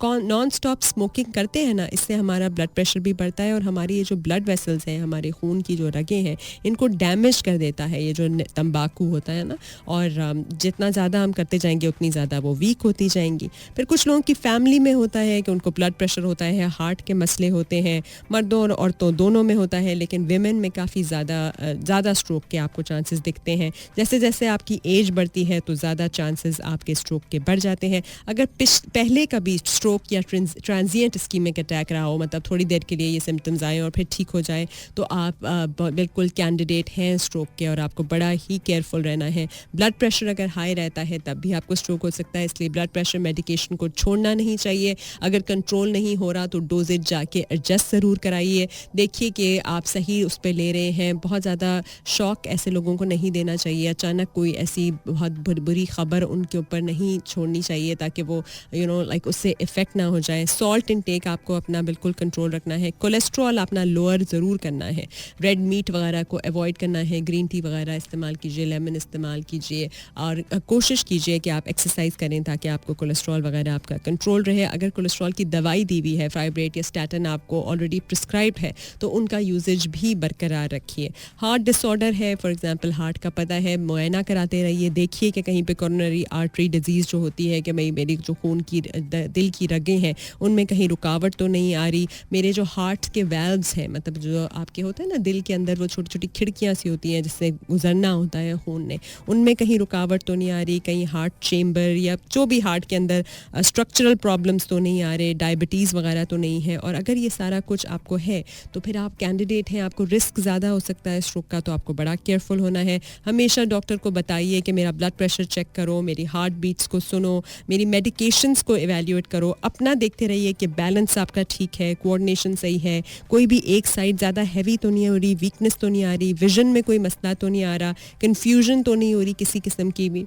नॉन स्टॉप स्मोकिंग करते हैं ना, इससे हमारा ब्लड प्रेशर भी बढ़ता है, और हमारी ये जो ब्लड वेसल्स हैं, हमारे खून की जो रगें हैं, इनको डैमेज कर देता है ये जो तंबाकू होता है ना। और जितना ज़्यादा हम करते जाएंगे उतनी ज़्यादा वो वीक होती जाएंगी। फिर कुछ लोगों की फैमिली में होता है कि उनको ब्लड प्रेशर होता है, हार्ट के मसले होते हैं, मर्दों और औरतों दोनों में होता है, लेकिन विमेन में काफ़ी ज़्यादा स्ट्रोक के आपको चांसेस दिखते हैं। जैसे जैसे आपकी एज बढ़ती है तो ज़्यादा चांसेस आपके स्ट्रोक के बढ़ जाते हैं। अगर पहले कभी स्ट्रोक या ट्रांजिएंट इस्कीमिक अटैक रहा हो, मतलब थोड़ी देर के लिए ये सिम्टम्स आए और फिर ठीक हो जाए, तो आप बिल्कुल कैंडिडेट हैं स्ट्रोक के, और आपको बड़ा ही केयरफुल रहना है। ब्लड प्रेशर अगर हाई रहता है तब भी आपको स्ट्रोक हो सकता है, इसलिए ब्लड प्रेशर मेडिकेशन को छोड़ना नहीं चाहिए। अगर कंट्रोल नहीं हो रहा तो डोजेज जाके एडजस्ट ज़रूर कराइए, देखिए कि आप सही उस पर ले रहे हैं। बहुत ज़्यादा शॉक ऐसे लोगों को नहीं देना चाहिए, अचानक कोई ऐसी बहुत बुरी खबर उनके ऊपर नहीं छोड़नी चाहिए ताकि वो लाइक उससे इफ़ेक्ट ना हो जाए। सॉल्ट इनटेक आपको अपना बिल्कुल कंट्रोल रखना है, कोलेस्ट्रॉल अपना लोअर ज़रूर करना है, रेड मीट वगैरह को अवॉइड करना है, ग्रीन टी वगैरह इस्तेमाल कीजिए, लेमन इस्तेमाल कीजिए, और कोशिश कीजिए कि आप एक्सरसाइज करें ताकि आपको कोलेस्ट्रॉल वगैरह आपका कंट्रोल रहे। अगर कोलेस्ट्रॉल की दवाई दी हुई है, फाइब्रेट या स्टैटिन आपको ऑलरेडी प्रिस्क्राइब्ड है, तो उनका यूजेज भी बरकरार रखिए। हार्ट डिसऑर्डर है, फॉर एग्जांपल हार्ट का पता है, मुआयना कराते रहिए, देखिए कि कहीं पे कोरोनरी आर्टरी डिजीज़ जो होती है कि भाई मेरी जो खून की दिल की रगें हैं उनमें कहीं रुकावट तो नहीं आ रही, मेरे जो हार्ट के वेल्व्स हैं, मतलब जो आपके होते हैं ना दिल के अंदर वो छोटी छोटी खिड़कियाँ सी होती हैं जिससे गुजरना होता है खून ने, उनमें कहीं रुकावट तो नहीं आ रही, कहीं हार्ट चेम्बर या जो भी हार्ट के अंदर स्ट्रक्चरल प्रॉब्लम्स तो नहीं आ रहे, डायबिटीज़ वगैरह तो नहीं है। और अगर ये सारा कुछ आपको है तो फिर आप कैंडिडेट हैं, आपको रिस्क ज़्यादा हो सकता है स्ट्रोक का, तो आपको बड़ा केयरफुल होना है। हमेशा डॉक्टर को बताइए कि मेरा ब्लड प्रेशर चेक करो, मेरी हार्ट बीट्स को सुनो, मेरी मेडिकेशंस को इवैल्यूएट करो, अपना देखते रहिए कि बैलेंस आपका ठीक है, कोऑर्डिनेशन सही है, कोई भी एक साइड ज़्यादा हैवी तो नहीं हो रही, वीकनेस तो नहीं आ रही, विजन में कोई मसला तो नहीं आ रहा, कन्फ्यूजन तो नहीं हो रही किसी किस्म की भी।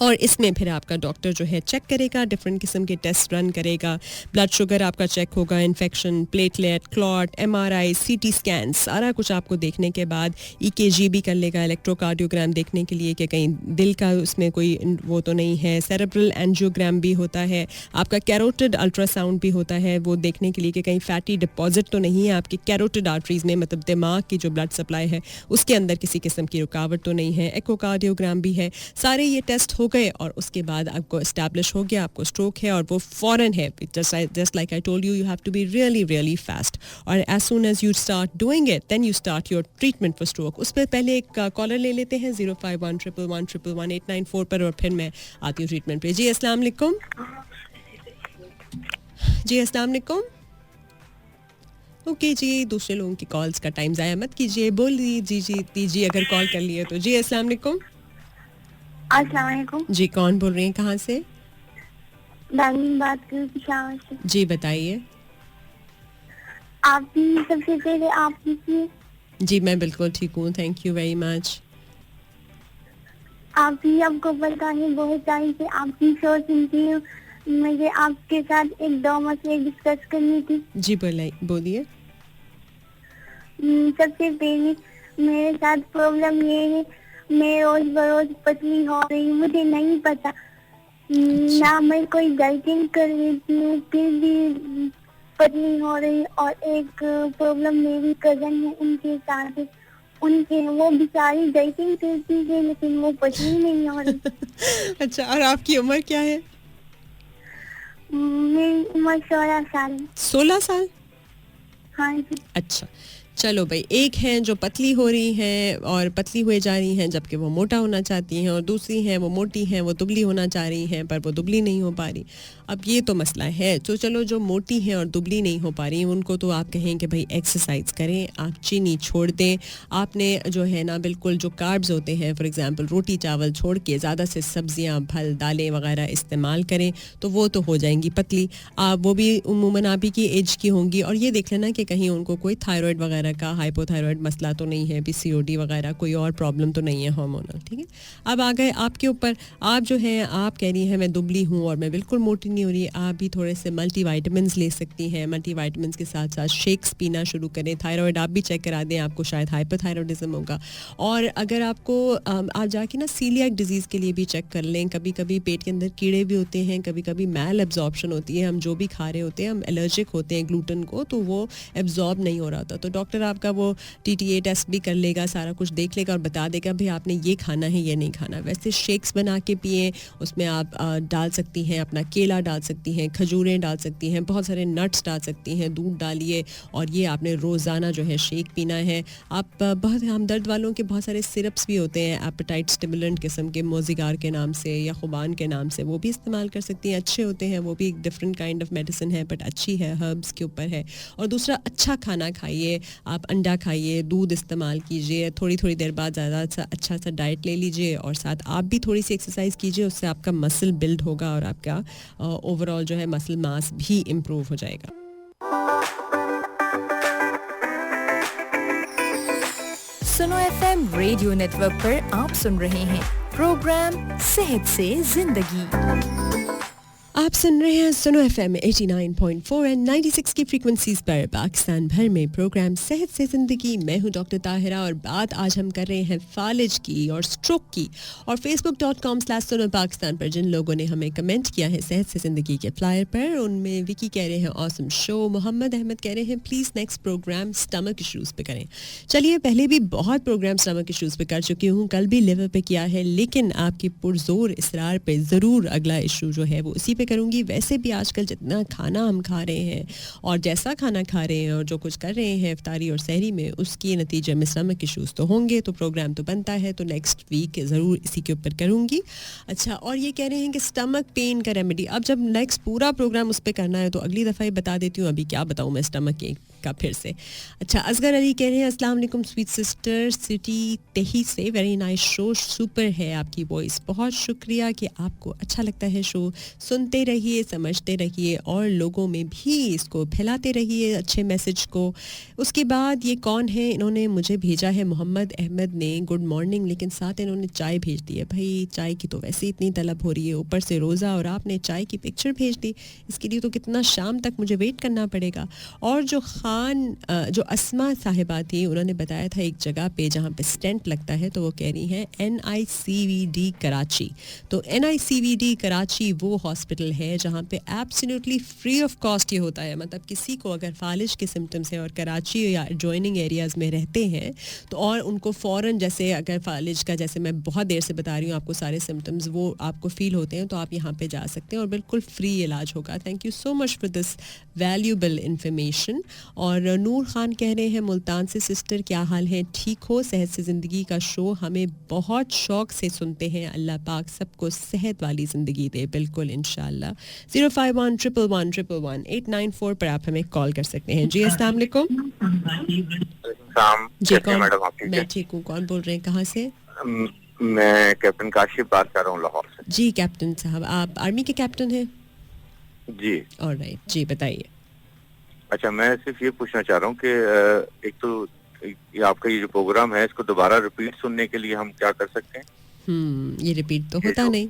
और इसमें फिर आपका डॉक्टर जो है चेक करेगा, डिफरेंट किस्म के टेस्ट रन करेगा, ब्लड शुगर आपका चेक होगा, infection, platelet, clot, MRI, CT scan, सारा कुछ आपको देखने के बाद EKG भी कर लेगा, इलेक्ट्रोकार्डियोग्राम देखने के लिए कि कहीं दिल का उसमें कोई वो तो नहीं है, सेरेब्रल एंजियोग्राम भी होता है, आपका कैरोटिड अल्ट्रासाउंड भी होता है वो देखने के लिए कि कहीं फैटी डिपॉजिट तो नहीं है आपकी कैरोटिड आर्टरीज में, मतलब दिमाग की जो ब्लड सप्लाई है उसके अंदर किसी किस्म की रुकावट तो नहीं है, एकोकार्डियोग्राम भी है। सारे ये टेस्ट हो गए और उसके बाद आपको एस्टैब्लिश हो गया आपको स्ट्रोक है और वो फौरन है, just like I told you, you have to be really fast, और as soon as you start doing it then you start your treatment for stroke. उस पर पहले एक कॉलर ले लेते हैं 051111111894 पर, और फिर मैं आती हूँ ट्रीटमेंट पे। जी अस्सलाम वालेकुम। जी अस्सलाम वालेकुम। ओके जी, दूसरे लोगों की कॉल्स का टाइम ज़ाया मत कीजिए, बोल दीजिए अगर कॉल कर लिए तो। जी अस्सलाम वालेकुम। अस्सलाम वालेकुम। जी कौन बोल रही हैं, कहाँ से? डार्लिंग बात करूँ पिशावर से। जी बताइए। आप भी सबसे पहले आप कीजिए। जी मैं बिल्कुल ठीक हूँ, थैंक यू वेरी मच। आप भी, आपको पता है बहुत टाइम से आपकी शो सुनती हूँ। मुझे आपके साथ एक दो मसले डिस्कस करनी थी। जी बोलिए। सबसे पहले मेरे साथ प्रॉब्लम ये है, मैं रोज बरोज पतली हो रही हूँ, मुझे नहीं पता। ना मैं कोई डाइटिंग कर लेती हूँ फिर भी पतली हो रही। और एक प्रॉब्लम मेरी कजन है, उनके साथ उनके वो बेचारी डाइटिंग करती है लेकिन वो पतली नहीं हो रही। अच्छा, और आपकी उम्र क्या है? मेरी उम्र 16 साल। 16 साल? हाँ जी। अच्छा, चलो भाई, एक हैं जो पतली हो रही हैं और पतली हुए जा रही हैं जबकि वो मोटा होना चाहती हैं, और दूसरी हैं वो मोटी हैं, वो दुबली होना चाह रही हैं पर वो दुबली नहीं हो पा रही। अब ये तो मसला है। तो चलो, जो मोटी हैं और दुबली नहीं हो पा रही उनको तो आप कहें कि भाई एक्सरसाइज करें, आप चीनी छोड़ दें, आपने जो है ना बिल्कुल जो कार्ब्स होते हैं, फॉर एग्जांपल रोटी चावल छोड़ के ज़्यादा से सब्जियां फल दालें वगैरह इस्तेमाल करें तो वो तो हो जाएंगी पतली। आप वो भी उम्मूमन आप ही की एज की होंगी, और ये देख लेना कि कहीं उनको कोई थायराइड वगैरह का हाइपोथायराइड मसला तो नहीं है, पीसीओडी वगैरह कोई और प्रॉब्लम तो नहीं है हार्मोनल। ठीक है, अब आ गए आपके ऊपर। आप जो है आप कह रही हैं मैं दुबली हूँ और मैं बिल्कुल मोटी नहीं हो रही। आप भी थोड़े से मल्टीविटामिन्स ले सकती हैं, मल्टीविटामिन्स के साथ साथ शेक्स पीना शुरू करें। थायराइड आप भी चेक करा दें, आपको शायद हाइपोथायराइडिज्म होगा। और अगर आपको आप जाके ना सीलियाक डिजीज़ के लिए भी चेक कर लें। कभी कभी पेट के अंदर कीड़े भी होते हैं, कभी कभी मैल एब्जॉर्प्शन होती है, हम जो भी खा रहे होते हैं हम एलर्जिक होते हैं ग्लूटेन को, तो वो एब्जॉर्ब नहीं हो रहा था। तो डॉक्टर आपका वो TTA टेस्ट भी कर लेगा, सारा कुछ देख लेगा और बता देगा भाई आपने ये खाना है ये नहीं खाना। वैसे शेक्स बना के पिए, उसमें आप डाल सकती हैं अपना केला डाल सकती हैं, खजूरें डाल सकती हैं, बहुत सारे नट्स डाल सकती हैं, दूध डालिए और ये आपने रोज़ाना जो है शेक पीना है। आप बहुत हमदर्द वालों के बहुत सारे सिरप्स भी होते हैं एपेटाइट स्टिमुलेंट किस्म के, मोजिगार के नाम से या खुबान के नाम से, वो भी इस्तेमाल कर सकती हैं, अच्छे होते हैं। वो भी एक डिफरेंट काइंड ऑफ मेडिसिन है बट अच्छी है, हर्ब्स के ऊपर है। और दूसरा, अच्छा खाना खाइए, आप अंडा खाइए, दूध इस्तेमाल कीजिए, थोड़ी थोड़ी देर बाद ज़्यादा अच्छा सा डाइट ले लीजिए, और साथ आप भी थोड़ी सी एक्सरसाइज कीजिए। उससे आपका मसल बिल्ड होगा और आपका ओवरऑल जो है मसल मास भी इम्प्रूव हो जाएगा। सुनो FM रेडियो नेटवर्क पर आप सुन रहे हैं प्रोग्राम सेहत से जिंदगी। आप सुन रहे हैं सुनो FM 89.4 एंड 96 की फ्रीक्वेंसीज पर पाकिस्तान भर में प्रोग्राम सेहत से ज़िंदगी। मैं हूं डॉक्टर ताहिरा और बात आज हम कर रहे हैं फालिज की और स्ट्रोक की। और facebook.com/sunopakistanपर पर जिन लोगों ने हमें कमेंट किया है सेहत से ज़िंदगी के फ्लायर पर, उनमें विकी कह रहे हैं ऑसम शो, मोहम्मद अहमद कह रहे हैं please next program stomach issues पे करें। चलिए, पहले भी बहुत प्रोग्राम स्टमक इशूज़ पे कर चुकी हूँ, कल भी लिवर पे किया है, लेकिन आपकी पुरजोर इसरार पे ज़रूर अगला इशू जो है वो उसी पे करूंगी। वैसे भी आजकल जितना खाना हम खा रहे हैं और जैसा खाना खा रहे हैं और जो कुछ कर रहे हैं इफ्तारी और सहरी में, उसके नतीजे में स्टमक इश्यूज तो होंगे, तो प्रोग्राम तो बनता है, तो नेक्स्ट वीक ज़रूर इसी के ऊपर करूंगी। अच्छा, और ये कह रहे हैं कि स्टमक पेन का रेमेडी, अब जब नेक्स्ट पूरा प्रोग्राम उस पर करना है तो अगली दफ़ा ही बता देती हूँ, अभी क्या बताऊँ मैं स्टमक का फिर से। अच्छा, असगर अली कह रहे हैं अस्सलाम वालेकुम स्वीट सिस्टर, सिटी तेही से, वेरी नाइस शो, सुपर है आपकी वॉइस, बहुत शुक्रिया कि आपको अच्छा लगता है शो। सुनते रहिए, समझते रहिए और लोगों में भी इसको फैलाते रहिए अच्छे मैसेज को। उसके बाद ये कौन है, इन्होंने मुझे भेजा है, मोहम्मद अहमद ने, गुड मॉर्निंग, लेकिन साथ इन्होंने चाय भेज दी है। भाई चाय की तो वैसे इतनी तलब हो रही है, ऊपर से रोज़ा और आपने चाय की पिक्चर भेज दी, इसके लिए तो कितना शाम तक मुझे वेट करना पड़ेगा। और जो अस्मा साहिबा थी, उन्होंने बताया था एक जगह पे जहाँ पे स्टेंट लगता है, तो वो कह रही हैं NICVD कराची। तो NICVD कराची वो हॉस्पिटल है जहाँ पे एब्सोल्युटली फ्री ऑफ कॉस्ट ये होता है। मतलब किसी को अगर फालिज के सिम्टम्स हैं और कराची या एडजॉइनिंग एरियाज़ में रहते हैं तो और उनको फ़ौरन, जैसे अगर फालिज का, जैसे मैं बहुत देर से बता रही हूँ आपको सारे सिम्टम्स वो आपको फील होते हैं, तो आप यहाँ पे जा सकते हैं और बिल्कुल फ्री इलाज होगा। Thank you so much for this valuable information. और नूर खान कह रहे हैं मुल्तान से, सिस्टर क्या हाल है, ठीक हो? सेहत से ज़िंदगी का शो हमें बहुत शौक़ से सुनते हैं, अल्लाह पाक सबको सेहत वाली ज़िंदगी दे। बिल्कुल इंशाल्लाह। 05111111894 पर आप हमें कॉल कर सकते हैं। जी अस्सलाम वालेकुम। जी कौन? मैं ठीक हूँ, कौन बोल रहे हैं, कहाँ से? मैं कैप्टन काशिफ बात कर रहा हूँ लाहौर से। जी कैप्टन साहब, आप आर्मी के कैप्टन हैं? जी। ऑलराइट, जी बताइए। अच्छा, मैं सिर्फ ये पूछना चाह रहा हूँ कि एक तो ये आपका ये जो प्रोग्राम है, इसको दोबारा रिपीट सुनने के लिए हम क्या कर सकते हैं? ये रिपीट तो ये होता जो नहीं।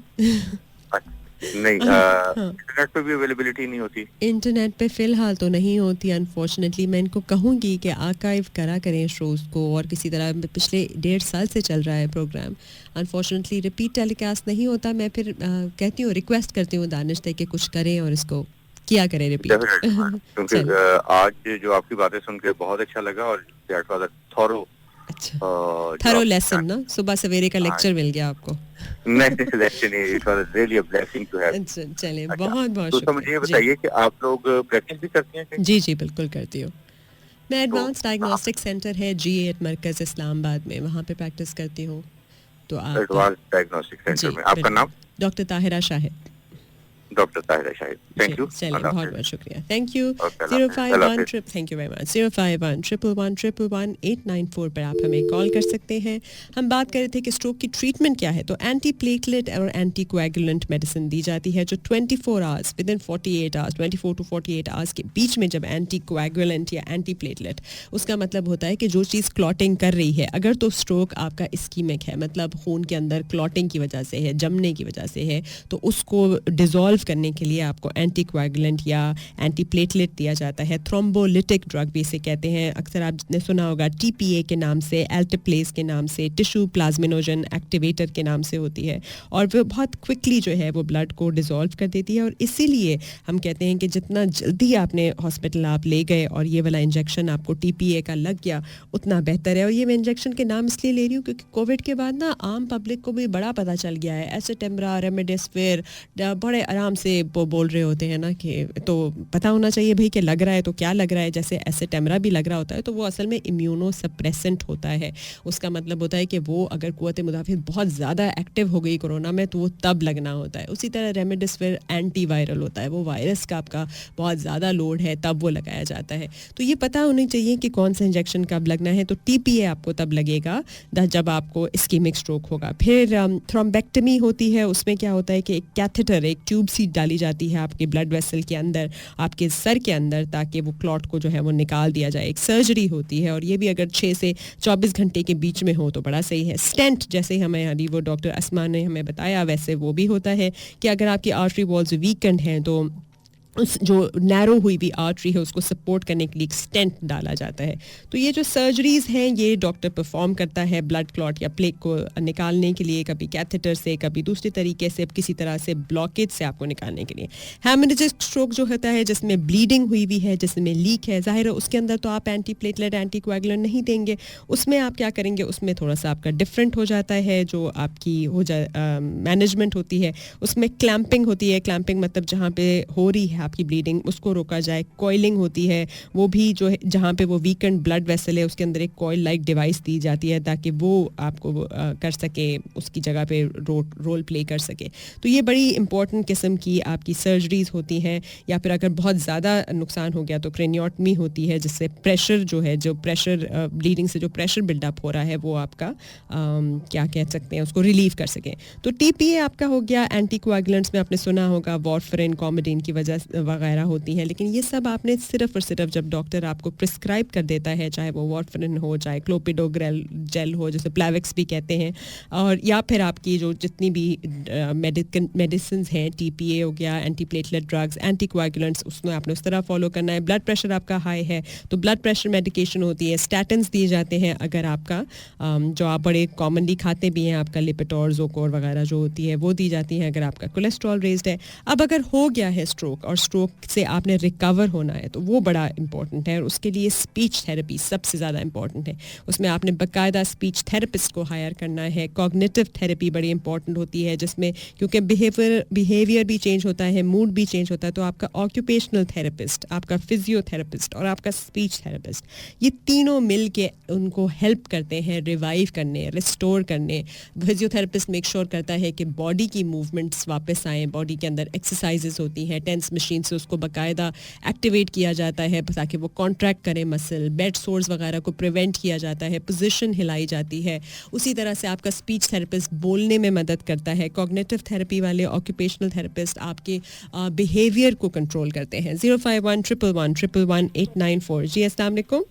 नहीं, हाँ, इंटरनेट पे भी अवेलेबिलिटी नहीं होती। इंटरनेट पे फ़िलहाल तो नहीं होती अनफॉर्चुनेटली। मैं इनको कहूँगी कि आर्काइव करा करें शोज़ को, और किसी तरह पिछले 1.5 साल से चल रहा है प्रोग्राम। अनफॉर्चुनेटली रिपीट टेलीकास्ट नहीं होता। मैं फिर कहती हूँ, रिक्वेस्ट करती हूँ दानिश से कि कुछ करें और इसको किया करें रिपीट। क्योंकि आज जो आपकी बातें सुन के बहुत अच्छा लगा, और दैट वाज अ थॉरो, अच्छा, थरो लेसन ना, सुबह सवेरे का लेक्चर मिल गया आपको। नहीं, लेक्चर नहीं, it was really a blessing to have. अच्छा, चलिए, बहुत बहुत तो शुक्रिया। मुझे ये बताइए कि आप लोग प्रैक्टिस भी करती हैं? जी जी, बिल्कुल करती हूँ। मैं एडवांस डायग्नोस्टिक सेंटर है G8 मरकज़ इस्लामाबाद में, वहाँ पे प्रैक्टिस करती हूँ। तो आप एडवांस डायग्नोस्टिक सेंटर में। आपका नाम? Doctor Tahira Shahid. Doctor Tahira Shahid, thank you. चलिए, बहुत बहुत शुक्रिया, thank you. 051 thank you very much. 051-111-111-894 पर आप हमें कॉल कर सकते हैं। हम बात कर रहे थे कि स्ट्रोक की ट्रीटमेंट क्या है। तो एंटी प्लेटलेट और एंटी कोएगुलेंट मेडिसिन दी जाती है, जो 24 hours with in 48 hours 24 to 48 hours के बीच में, जब एंटी कोएगुलेंट या एंटी प्लेटलेट, उसका मतलब होता है कि जो चीज़ क्लॉटिंग कर रही है, अगर तो स्ट्रोक आपका इस्कीमिक है, मतलब खून के अंदर क्लॉटिंग की वजह से है, जमने की वजह से है, तो उसको डिज़ोल्व करने के लिए आपको एंटीकोएगुलेंट या एंटीप्लेटलेट दिया जाता है। थ्रोम्बोलिटिक ड्रग भी इसे कहते हैं। अक्सर आपने सुना होगा TPA के नाम से, एल्टेप्लेस के नाम से, टिश्यू प्लाज्मिनोजन एक्टिवेटर के नाम से होती है, और वो बहुत क्विकली जो है वो ब्लड को डिज़ोल्व कर देती है। और इसीलिए हम कहते हैं कि जितना जल्दी आपने हॉस्पिटल आप ले गए और ये वाला इंजेक्शन आपको TPA का लग गया, उतना बेहतर है। और ये मैं इंजेक्शन के नाम इसलिए ले रही हूँ क्योंकि कोविड के बाद ना आम पब्लिक को भी बड़ा पता चल गया है। एसेटेम्ब्रा, रेमडेसिविर बड़े आराम से बोल रहे होते हैं ना, कि तो पता होना चाहिए भाई कि लग रहा है तो क्या लग रहा है। जैसे एसेटेम्ब्रा भी लग रहा होता है, तो वो असल में इम्यूनो सप्रेसेंट होता है। उसका मतलब होता है कि वो अगर कुव्वत मुदाफ़ित बहुत ज़्यादा एक्टिव हो गई कोरोना में, तो वो तब लगना होता है। उसी तरह रेमडेसिविर एंटीवायरल होता है, वो वायरस का आपका बहुत ज़्यादा लोड है तब वो लगाया जाता है। तो ये पता होनी चाहिए कि कौन सा इंजेक्शन कब लगना है। तो TPA आपको तब लगेगा जब आपको इस्कीमिक स्ट्रोक होगा। फिर थ्रोम्बेक्टमी होती है। उसमें क्या होता है कि एक कैथेटर, एक ट्यूब सी डाली जाती है आपके ब्लड वेसल के अंदर, आपके सर के अंदर, ताकि वो क्लॉट को जो है वो निकाल दिया जाए। एक सर्जरी होती है, और ये भी अगर 6 से 24 घंटे के बीच में हो तो बड़ा सही है। स्टेंट, जैसे हमें अभी वो डॉक्टर अस्मा ने हमें बताया, वैसे वो भी होता है कि अगर आपकी आर्टरी वॉल्स वीकेंड हैं, तो उस जो नैरो हुई भी आर्टरी है उसको सपोर्ट करने के लिए एक स्टेंट डाला जाता है। तो ये जो सर्जरीज हैं, ये डॉक्टर परफॉर्म करता है ब्लड क्लॉट या प्लेग को निकालने के लिए, कभी कैथेटर से, कभी दूसरे तरीके से, किसी तरह से ब्लॉकेज से आपको निकालने के लिए। हेमरेजिक स्ट्रोक जो होता है, जिसमें ब्लीडिंग हुई भी है, जिसमें लीक है, जाहिर है उसके अंदर तो आप एंटी प्लेटलेट, एंटी कोएगुलेंट नहीं देंगे। उसमें आप क्या करेंगे, उसमें थोड़ा सा आपका डिफरेंट हो जाता है। जो आपकी मैनेजमेंट होती है, उसमें क्लैंपिंग होती है। क्लैंपिंग मतलब जहाँ पे हो रही है आपकी ब्लीडिंग, उसको रोका जाए। कॉइलिंग होती है, वो भी जो है जहाँ पे वो वीकेंड ब्लड वेसल है, उसके अंदर एक कॉइल लाइक डिवाइस दी जाती है, ताकि वो आपको कर सके, उसकी जगह पे रोल प्ले कर सके। तो ये बड़ी इंपॉर्टेंट किस्म की आपकी सर्जरीज होती हैं। या फिर अगर बहुत ज़्यादा नुकसान हो गया तो क्रेनियोटमी होती है, जिससे प्रेशर जो है, जो प्रेशर ब्लीडिंग से जो प्रेशर बिल्डअप हो रहा है, वो आपका क्या कह सकते हैं, उसको रिलीव कर सकें। तो TPA आपका हो गया। एंटीकोएगुलेंट्स में आपने सुना होगा वारफरिन, कॉमेडिन की वजह वगैरह होती हैं, लेकिन ये सब आपने सिर्फ और सिर्फ जब डॉक्टर आपको प्रिस्क्राइब कर देता है, चाहे वो वारफरिन हो, चाहे क्लोपिडोग्रेल जेल हो, जैसे प्लेविक्स भी कहते हैं, और या फिर आपकी जो जितनी भी मेडिसिन हैं, TPA हो गया, एंटीप्लेटलेट ड्रग्स, एंटीकोएगुलेंट्स, उसमें आपने उस तरह फॉलो करना है। ब्लड प्रेशर आपका हाई है तो ब्लड प्रेशर मेडिकेशन होती है। स्टैटिन्स दिए जाते हैं अगर आपका जो आप बड़े कॉमनली खाते भी हैं, आपका लिपिटोर, ज़ोकोर वगैरह जो होती है, वो दी जाती हैं अगर आपका कोलेस्ट्रॉल रेज्ड है। अब अगर हो गया है स्ट्रोक और स्ट्रोक से आपने रिकवर होना है, तो वो बड़ा इंपॉर्टेंट है, और उसके लिए स्पीच थेरेपी सबसे ज़्यादा इंपॉर्टेंट है। उसमें आपने बाकायदा स्पीच थेरेपिस्ट को हायर करना है। कॉग्निटिव थेरेपी बड़ी इंपॉर्टेंट होती है, जिसमें क्योंकि बिहेवियर भी चेंज होता है, मूड भी चेंज होता है, तो आपका ऑक्यूपेशनल थेरेपिस्ट, आपका फिजियोथेरेपिस्ट और आपका स्पीच थेरेपिस्ट, ये तीनों मिल के उनको हेल्प करते हैं रिवाइव करने, रिस्टोर करने। फिजियोथेरेपिस्ट मेक श्योर करता है कि बॉडी की मूवमेंट्स वापस आएँ, बॉडी के अंदर एक्सरसाइजेस होती हैं, टेंस मशीन से उसको बाकायदा एक्टिवेट किया जाता है ताकि वो कॉन्ट्रैक्ट करें मसल, बेड सोर्स वगैरह को प्रिवेंट किया जाता है, पोजीशन हिलाई जाती है। उसी तरह से आपका स्पीच थेरेपिस्ट बोलने में मदद करता है, कॉग्निटिव थेरेपी वाले ऑक्यूपेशनल थेरेपिस्ट आपके बिहेवियर को कंट्रोल करते हैं। 05111111894। जी अस्सलाम वालेकुम।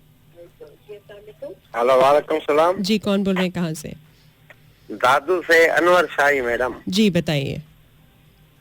हेलो, वालेकुम सलाम जी, कौन बोल रहे हैं, कहाँ से? दादू से अनवर शाही मैडम। जी बताइए।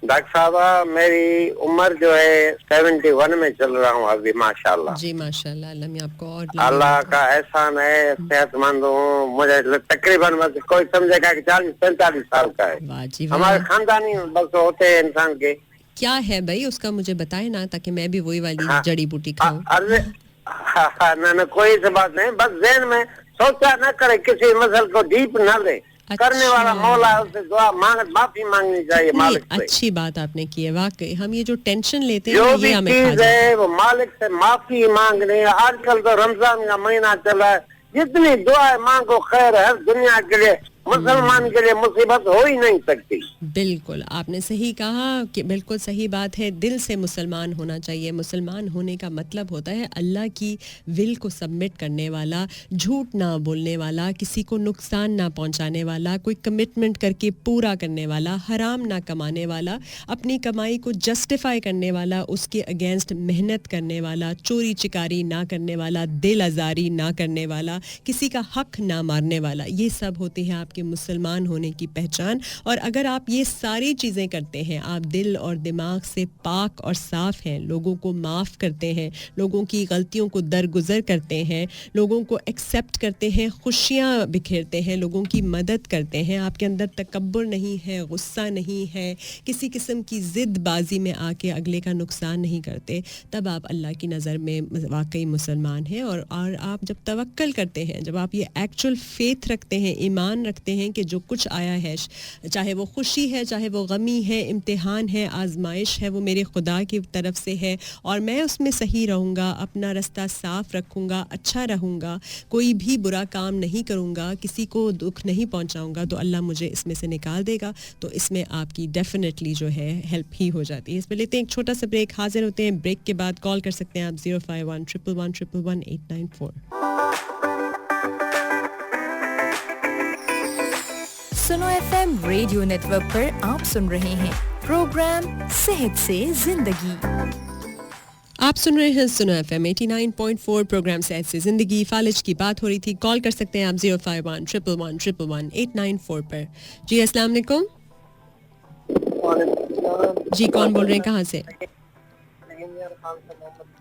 डॉक्टर साहबा, मेरी उम्र जो है 71 में चल रहा हूँ अभी, माशाल्लाह। जी माशाल्लाह, अल्लाह में आपको और अल्लाह का एहसान है, सेहतमंद हूँ। मुझे तकरीबन बस कोई समझेगा कि 40-45 साल का है। वाह जी वाह। हमारे खानदानी बस होते हैं इंसान के। क्या है भाई उसका, मुझे बताए ना, ताकि मैं भी वही वाली जड़ी बूटी खाऊं। अरे ना कोई से बात नहीं, बस ज़हन में सोचा न करे, किसी मसल को डीप न ले। करने वाला मौला है, उससे दुआ माफी मांगनी चाहिए मालिक से। अच्छी बात आपने की है, वाकई हम ये जो टेंशन लेते हैं जो ये भी हमें चीज है वो मालिक से माफी मांगनी है। आजकल तो रमजान का महीना चला है, जितनी दुआ मांगो खैर है। दुनिया के लिए, मुसलमान के लिए मुसीबत हो ही नहीं सकती। बिल्कुल आपने सही कहा कि बिल्कुल सही बात है। दिल से मुसलमान होना चाहिए। मुसलमान होने का मतलब होता है अल्लाह की विल को सबमिट करने वाला, झूठ ना बोलने वाला, किसी को नुकसान ना पहुंचाने वाला, कोई कमिटमेंट करके पूरा करने वाला, हराम ना कमाने वाला, अपनी कमाई को जस्टिफाई करने वाला, उसके अगेंस्ट मेहनत करने वाला, चोरी चिकारी ना करने वाला, दिल आज़ारी ना करने वाला, किसी का हक ना मारने वाला। ये सब होती है आपके मुसलमान होने की पहचान। और अगर आप ये सारी चीज़ें करते हैं, आप दिल और दिमाग से पाक और साफ हैं, लोगों को माफ़ करते हैं, लोगों की गलतियों को दरगुजर करते हैं, लोगों को एक्सेप्ट करते हैं, खुशियाँ बिखेरते हैं, लोगों की मदद करते हैं, आपके अंदर तकब्बुर नहीं है, गुस्सा नहीं है, किसी किस्म की ज़िद्दबाजी में आके अगले का नुकसान नहीं करते, तब आप अल्लाह की नज़र में वाकई मुसलमान हैं। और आप जब तवक्कल करते हैं, जब आप ये एक्चुअल फेथ रखते हैं, ईमान रखते हैं कि जो कुछ आया है, चाहे वो खुशी है, चाहे वो गमी है, इम्तिहान है, आजमाइश है, वो मेरे खुदा की तरफ से है और मैं उसमें सही रहूँगा, अपना रास्ता साफ रखूँगा, अच्छा रहूँगा, कोई भी बुरा काम नहीं करूँगा, किसी को दुख नहीं पहुँचाऊँगा, तो अल्लाह मुझे इसमें से निकाल देगा। तो इसमें आपकी डेफिनेटली जो है हेल्प ही हो जाती है। इसमें लेते हैं एक छोटा सा ब्रेक, हाजिर होते हैं ब्रेक के बाद। कॉल कर सकते हैं आप 05111111894। सुनो एफएम रेडियो नेटवर्क पर आप सुन रहे हैं प्रोग्राम सेहत से जिंदगी। आप सुन रहे हैं सुनो एफएम 89.4 प्रोग्राम सेहत से जिंदगी। फालिज की बात हो रही थी। कॉल कर सकते हैं आप 05111111894 पर। जी अस्सलाम वालेकुम। जी कौन बोल रहे हैं, कहाँ से?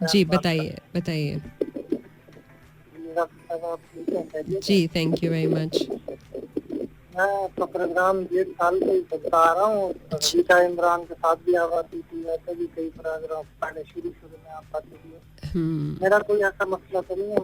जी बताइए बताइए। जी थैंक यू वेरी मच। मैं तो प्रोग्राम 1.5 साल से करता आ रहा हूँ। रीता इमरान के साथ भी आवाती थी, ऐसे भी कई प्रोग्राम पहले शुरू में आप पाती थी। मेरा कोई ऐसा मसला तो नहीं है,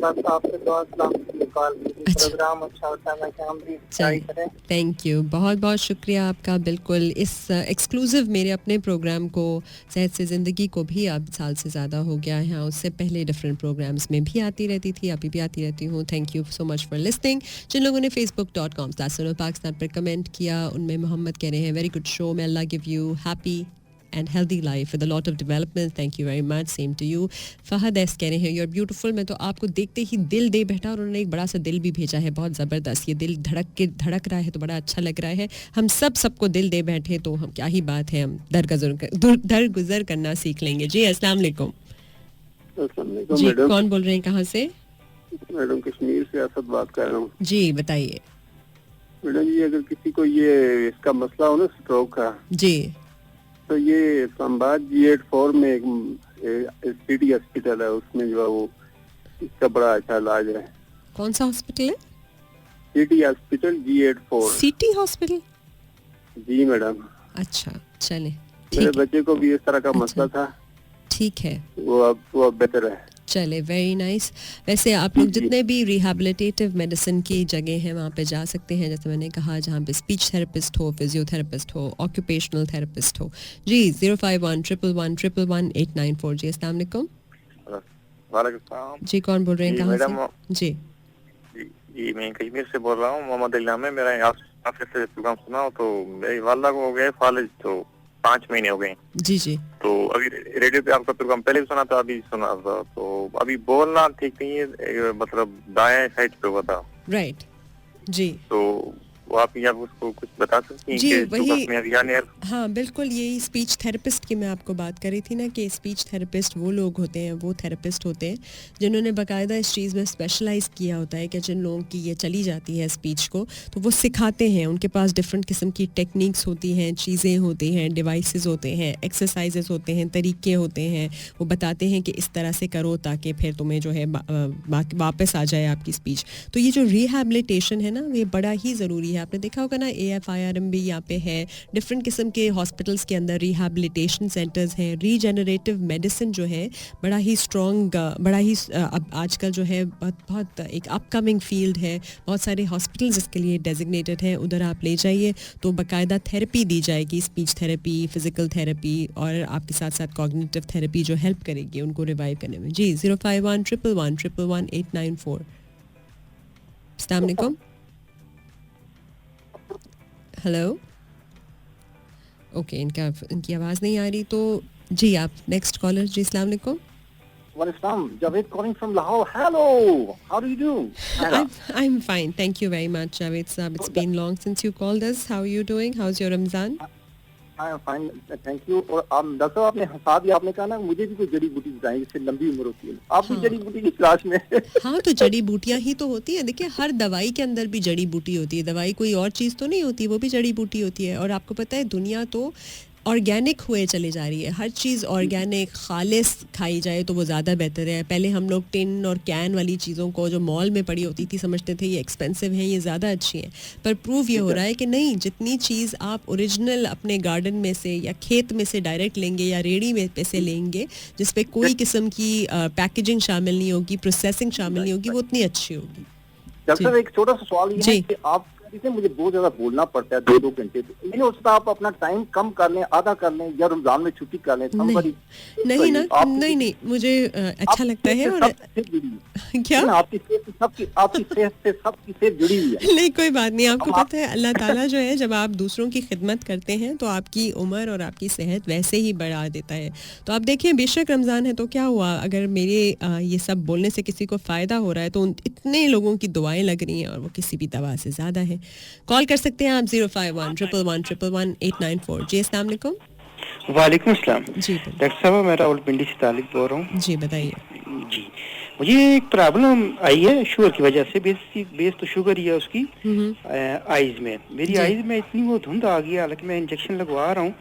बस आपसे दुआ सलाम के लिए कॉल की। प्रोग्राम अच्छा होता है, कि हम भी ट्राई करें। थैंक यू, बहुत बहुत शुक्रिया आपका। बिल्कुल इस एक्सक्लूसिव मेरे अपने प्रोग्राम को, सेहत से ज़िंदगी को भी अब साल से ज़्यादा हो गया है। उससे पहले डिफरेंट प्रोग्राम्स में भी आती रहती थी, अभी भी आती रहती हूँ। Thank you so much for listening. जिन लोगों ने facebook.com/sunopakstan पर कमेंट किया, उनमें मोहम्मद कह रहे हैं very good show, may Allah give you happy and healthy life with a lot of development. Thank you very much. Same to you. Fahad S कह रहे हैं you're beautiful. मैं तो आपको देखते ही दिल दे बैठा और उन्होंने एक बड़ा सा दिल भी भेजा है, बहुत ज़बरदस्त। ये दिल धड़क रहा है तो बड़ा अच्छा लग रहा है। हम सबको दिल दे बैठे तो हम क्या ही बात है, हम दरगुजर करना सीख लेंगे। जी अस्सलाम वालेकुम। जी कौन बोल रहे हैं, कहाँ से? मैडम कश्मीर से असद बात कर रहा हूँ। जी बताइए। मैडम जी, अगर किसी को ये इसका मसला हो ना, स्ट्रोक का, जी, तो ये इस्लामाबाद G84 में एक सिटी हॉस्पिटल है, उसमें जो है वो इसका बड़ा अच्छा इलाज है। कौन सा हॉस्पिटल है? City hospital G84। City hospital? जी मैडम। अच्छा चले, मेरे बच्चे को भी इस तरह का मसला था। ठीक है, वो अब बेहतर है। चले, वेरी नाइस। वैसे आप लोग जितने भी रिहैबिलिटेटिव मेडिसिन की जगह हैं वहाँ पे जा सकते हैं, जैसे मैंने कहा, जहाँ पे स्पीच थेरेपिस्ट हो, फिजियोथेरेपिस्ट हो, ऑक्यूपेशनल थेरेपिस्ट हो। जी 05111111894। जी अस्सलाम वालेकुम। जी कौन बोल रहे हैं, कहाँ से? जी मैं कश्मीर से बोल रहा हूँ, मोहम्मद इल्हाम है। मेरा आपसे प्रोग्राम सुना हो तो मेरी वाला को हो गया फालिज, तो 5 महीने हो गए। जी जी। तो अभी रेडियो पे आपका प्रोग्राम पहले भी सुना था, अभी सुना था, तो अभी बोलना ठीक नहीं है, मतलब दाएं साइड पे हुआ था। राइट जी। तो वो आप यहाँ उसको कुछ बता सकती हैं जी, कि वही हाँ बिल्कुल, यही स्पीच थेरेपिस्ट की मैं आपको बात कर रही थी ना, कि स्पीच थेरेपिस्ट वो लोग होते हैं, वो थेरेपिस्ट होते हैं जिन्होंने बाकायदा इस चीज़ में स्पेशलाइज किया होता है कि जिन लोगों की ये चली जाती है स्पीच को, तो वो सिखाते हैं, उनके पास डिफरेंट किस्म की टेक्निक्स होती हैं, चीज़ें होती हैं, डिवाइसेस होते हैं, एक्सरसाइजेस होते हैं, तरीके होते हैं, वो बताते हैं कि इस तरह से करो ताकि फिर तुम्हें जो है वापस आ जाए आपकी स्पीच। तो ये जो रिहैबिलिटेशन है ना, ये बड़ा ही ज़रूरी है। आपने देखा होगा ना, AFIRM भी यहाँ पे है, डिफरेंट किस्म के हॉस्पिटल्स के अंदर रिहैबिलिटेशन सेंटर्स हैं, रीजेनरेटिव मेडिसिन जो है बड़ा ही स्ट्रॉन्ग, बड़ा ही अब आजकल जो है बहुत एक अपकमिंग फील्ड है, बहुत सारे हॉस्पिटल्स इसके लिए डेजिग्नेटेड हैं, उधर आप ले जाइए तो बाकायदा थेरेपी दी जाएगी, स्पीच थेरेपी, फिजिकल थेरेपी और आपके साथ साथ कॉग्निटिव थेरेपी जो हेल्प करेगी उनको रिवाइव करने में। जी 05111111894। अस्सलाम वालेकुम। हेलो, ओके, इनकी आवाज़ नहीं आ रही, तो जी आप नेक्स्ट कॉलर। जी अस्सलाम वालेकुम। वालेकुम, Javed calling from Lahore. Hello, how do you do? I'm fine, thank you very much, Javed Saab. It's been long since you called us. How are you doing? How's your Ramzan? I am fine, thank you. और डॉक्टर साहब आपने हंसा दिया, आपने कहा ना मुझे भी कोई जड़ी बूटी बताएं जिससे लंबी उम्र होती है। आप भी जड़ी बूटी की तलाश में। हाँ, तो जड़ी बूटियाँ ही तो होती है। देखिए, हर दवाई के अंदर भी जड़ी बूटी होती है, दवाई कोई और चीज़ तो नहीं होती, वो भी जड़ी बूटी होती है। और आपको पता है दुनिया तो ऑर्गेनिक हुए चले जा रही है, हर चीज़ ऑर्गेनिक खालिस खाई जाए तो वो ज़्यादा बेहतर है। पहले हम लोग टिन और कैन वाली चीज़ों को जो मॉल में पड़ी होती थी समझते थे ये एक्सपेंसिव हैं, ये ज़्यादा अच्छी हैं, पर प्रूव ये हो रहा है कि नहीं, जितनी चीज़ आप ओरिजिनल अपने गार्डन में से या खेत में से डायरेक्ट लेंगे या रेडी में पे से लेंगे जिस पे कोई किस्म की पैकेजिंग शामिल नहीं होगी, प्रोसेसिंग शामिल नहीं होगी, वो उतनी अच्छी होगी। डॉक्टर एक छोटा सा सवाल ये है कि आप इसमें मुझे बहुत ज्यादा बोलना पड़ता है 2-2 घंटे, तो मैंने उसका आप अपना टाइम कम कर लें, आधा कर लें या रमजान में छुट्टी कर लें। नहीं ना, नहीं मुझे अच्छा लगता है। और क्या आपकी सेहत से सबकी सेहत जुड़ी हुई है। नहीं कोई बात नहीं, आपको पता है अल्लाह ताला जो है जब आप दूसरों की खिदमत करते हैं तो आपकी उम्र और आपकी सेहत वैसे ही बढ़ा देता है। तो आप देखिए, बेशक रमज़ान है तो क्या हुआ, अगर मेरे ये सब बोलने से किसी को फ़ायदा हो रहा है तो इतने लोगों की दुआएं लग रही हैं और वो किसी भी दवा से ज़्यादा है। कॉल कर सकते हैं आप 05111111894। जी अस्सलाम वालेकुम। वालेकुम अस्सलाम। जी डॉक्टर साहब, मैं रावलपिंडी से तालिब बोल रहा हूँ। जी बताइए। जी मुझे एक प्रॉब्लम आई है शुगर की वजह से, बेस तो शुगर ही है उसकी आईज में। मेरी आईज में इतनी वो धुंध आ गई, हालांकि मैं इंजेक्शन लगवा रहा हूँ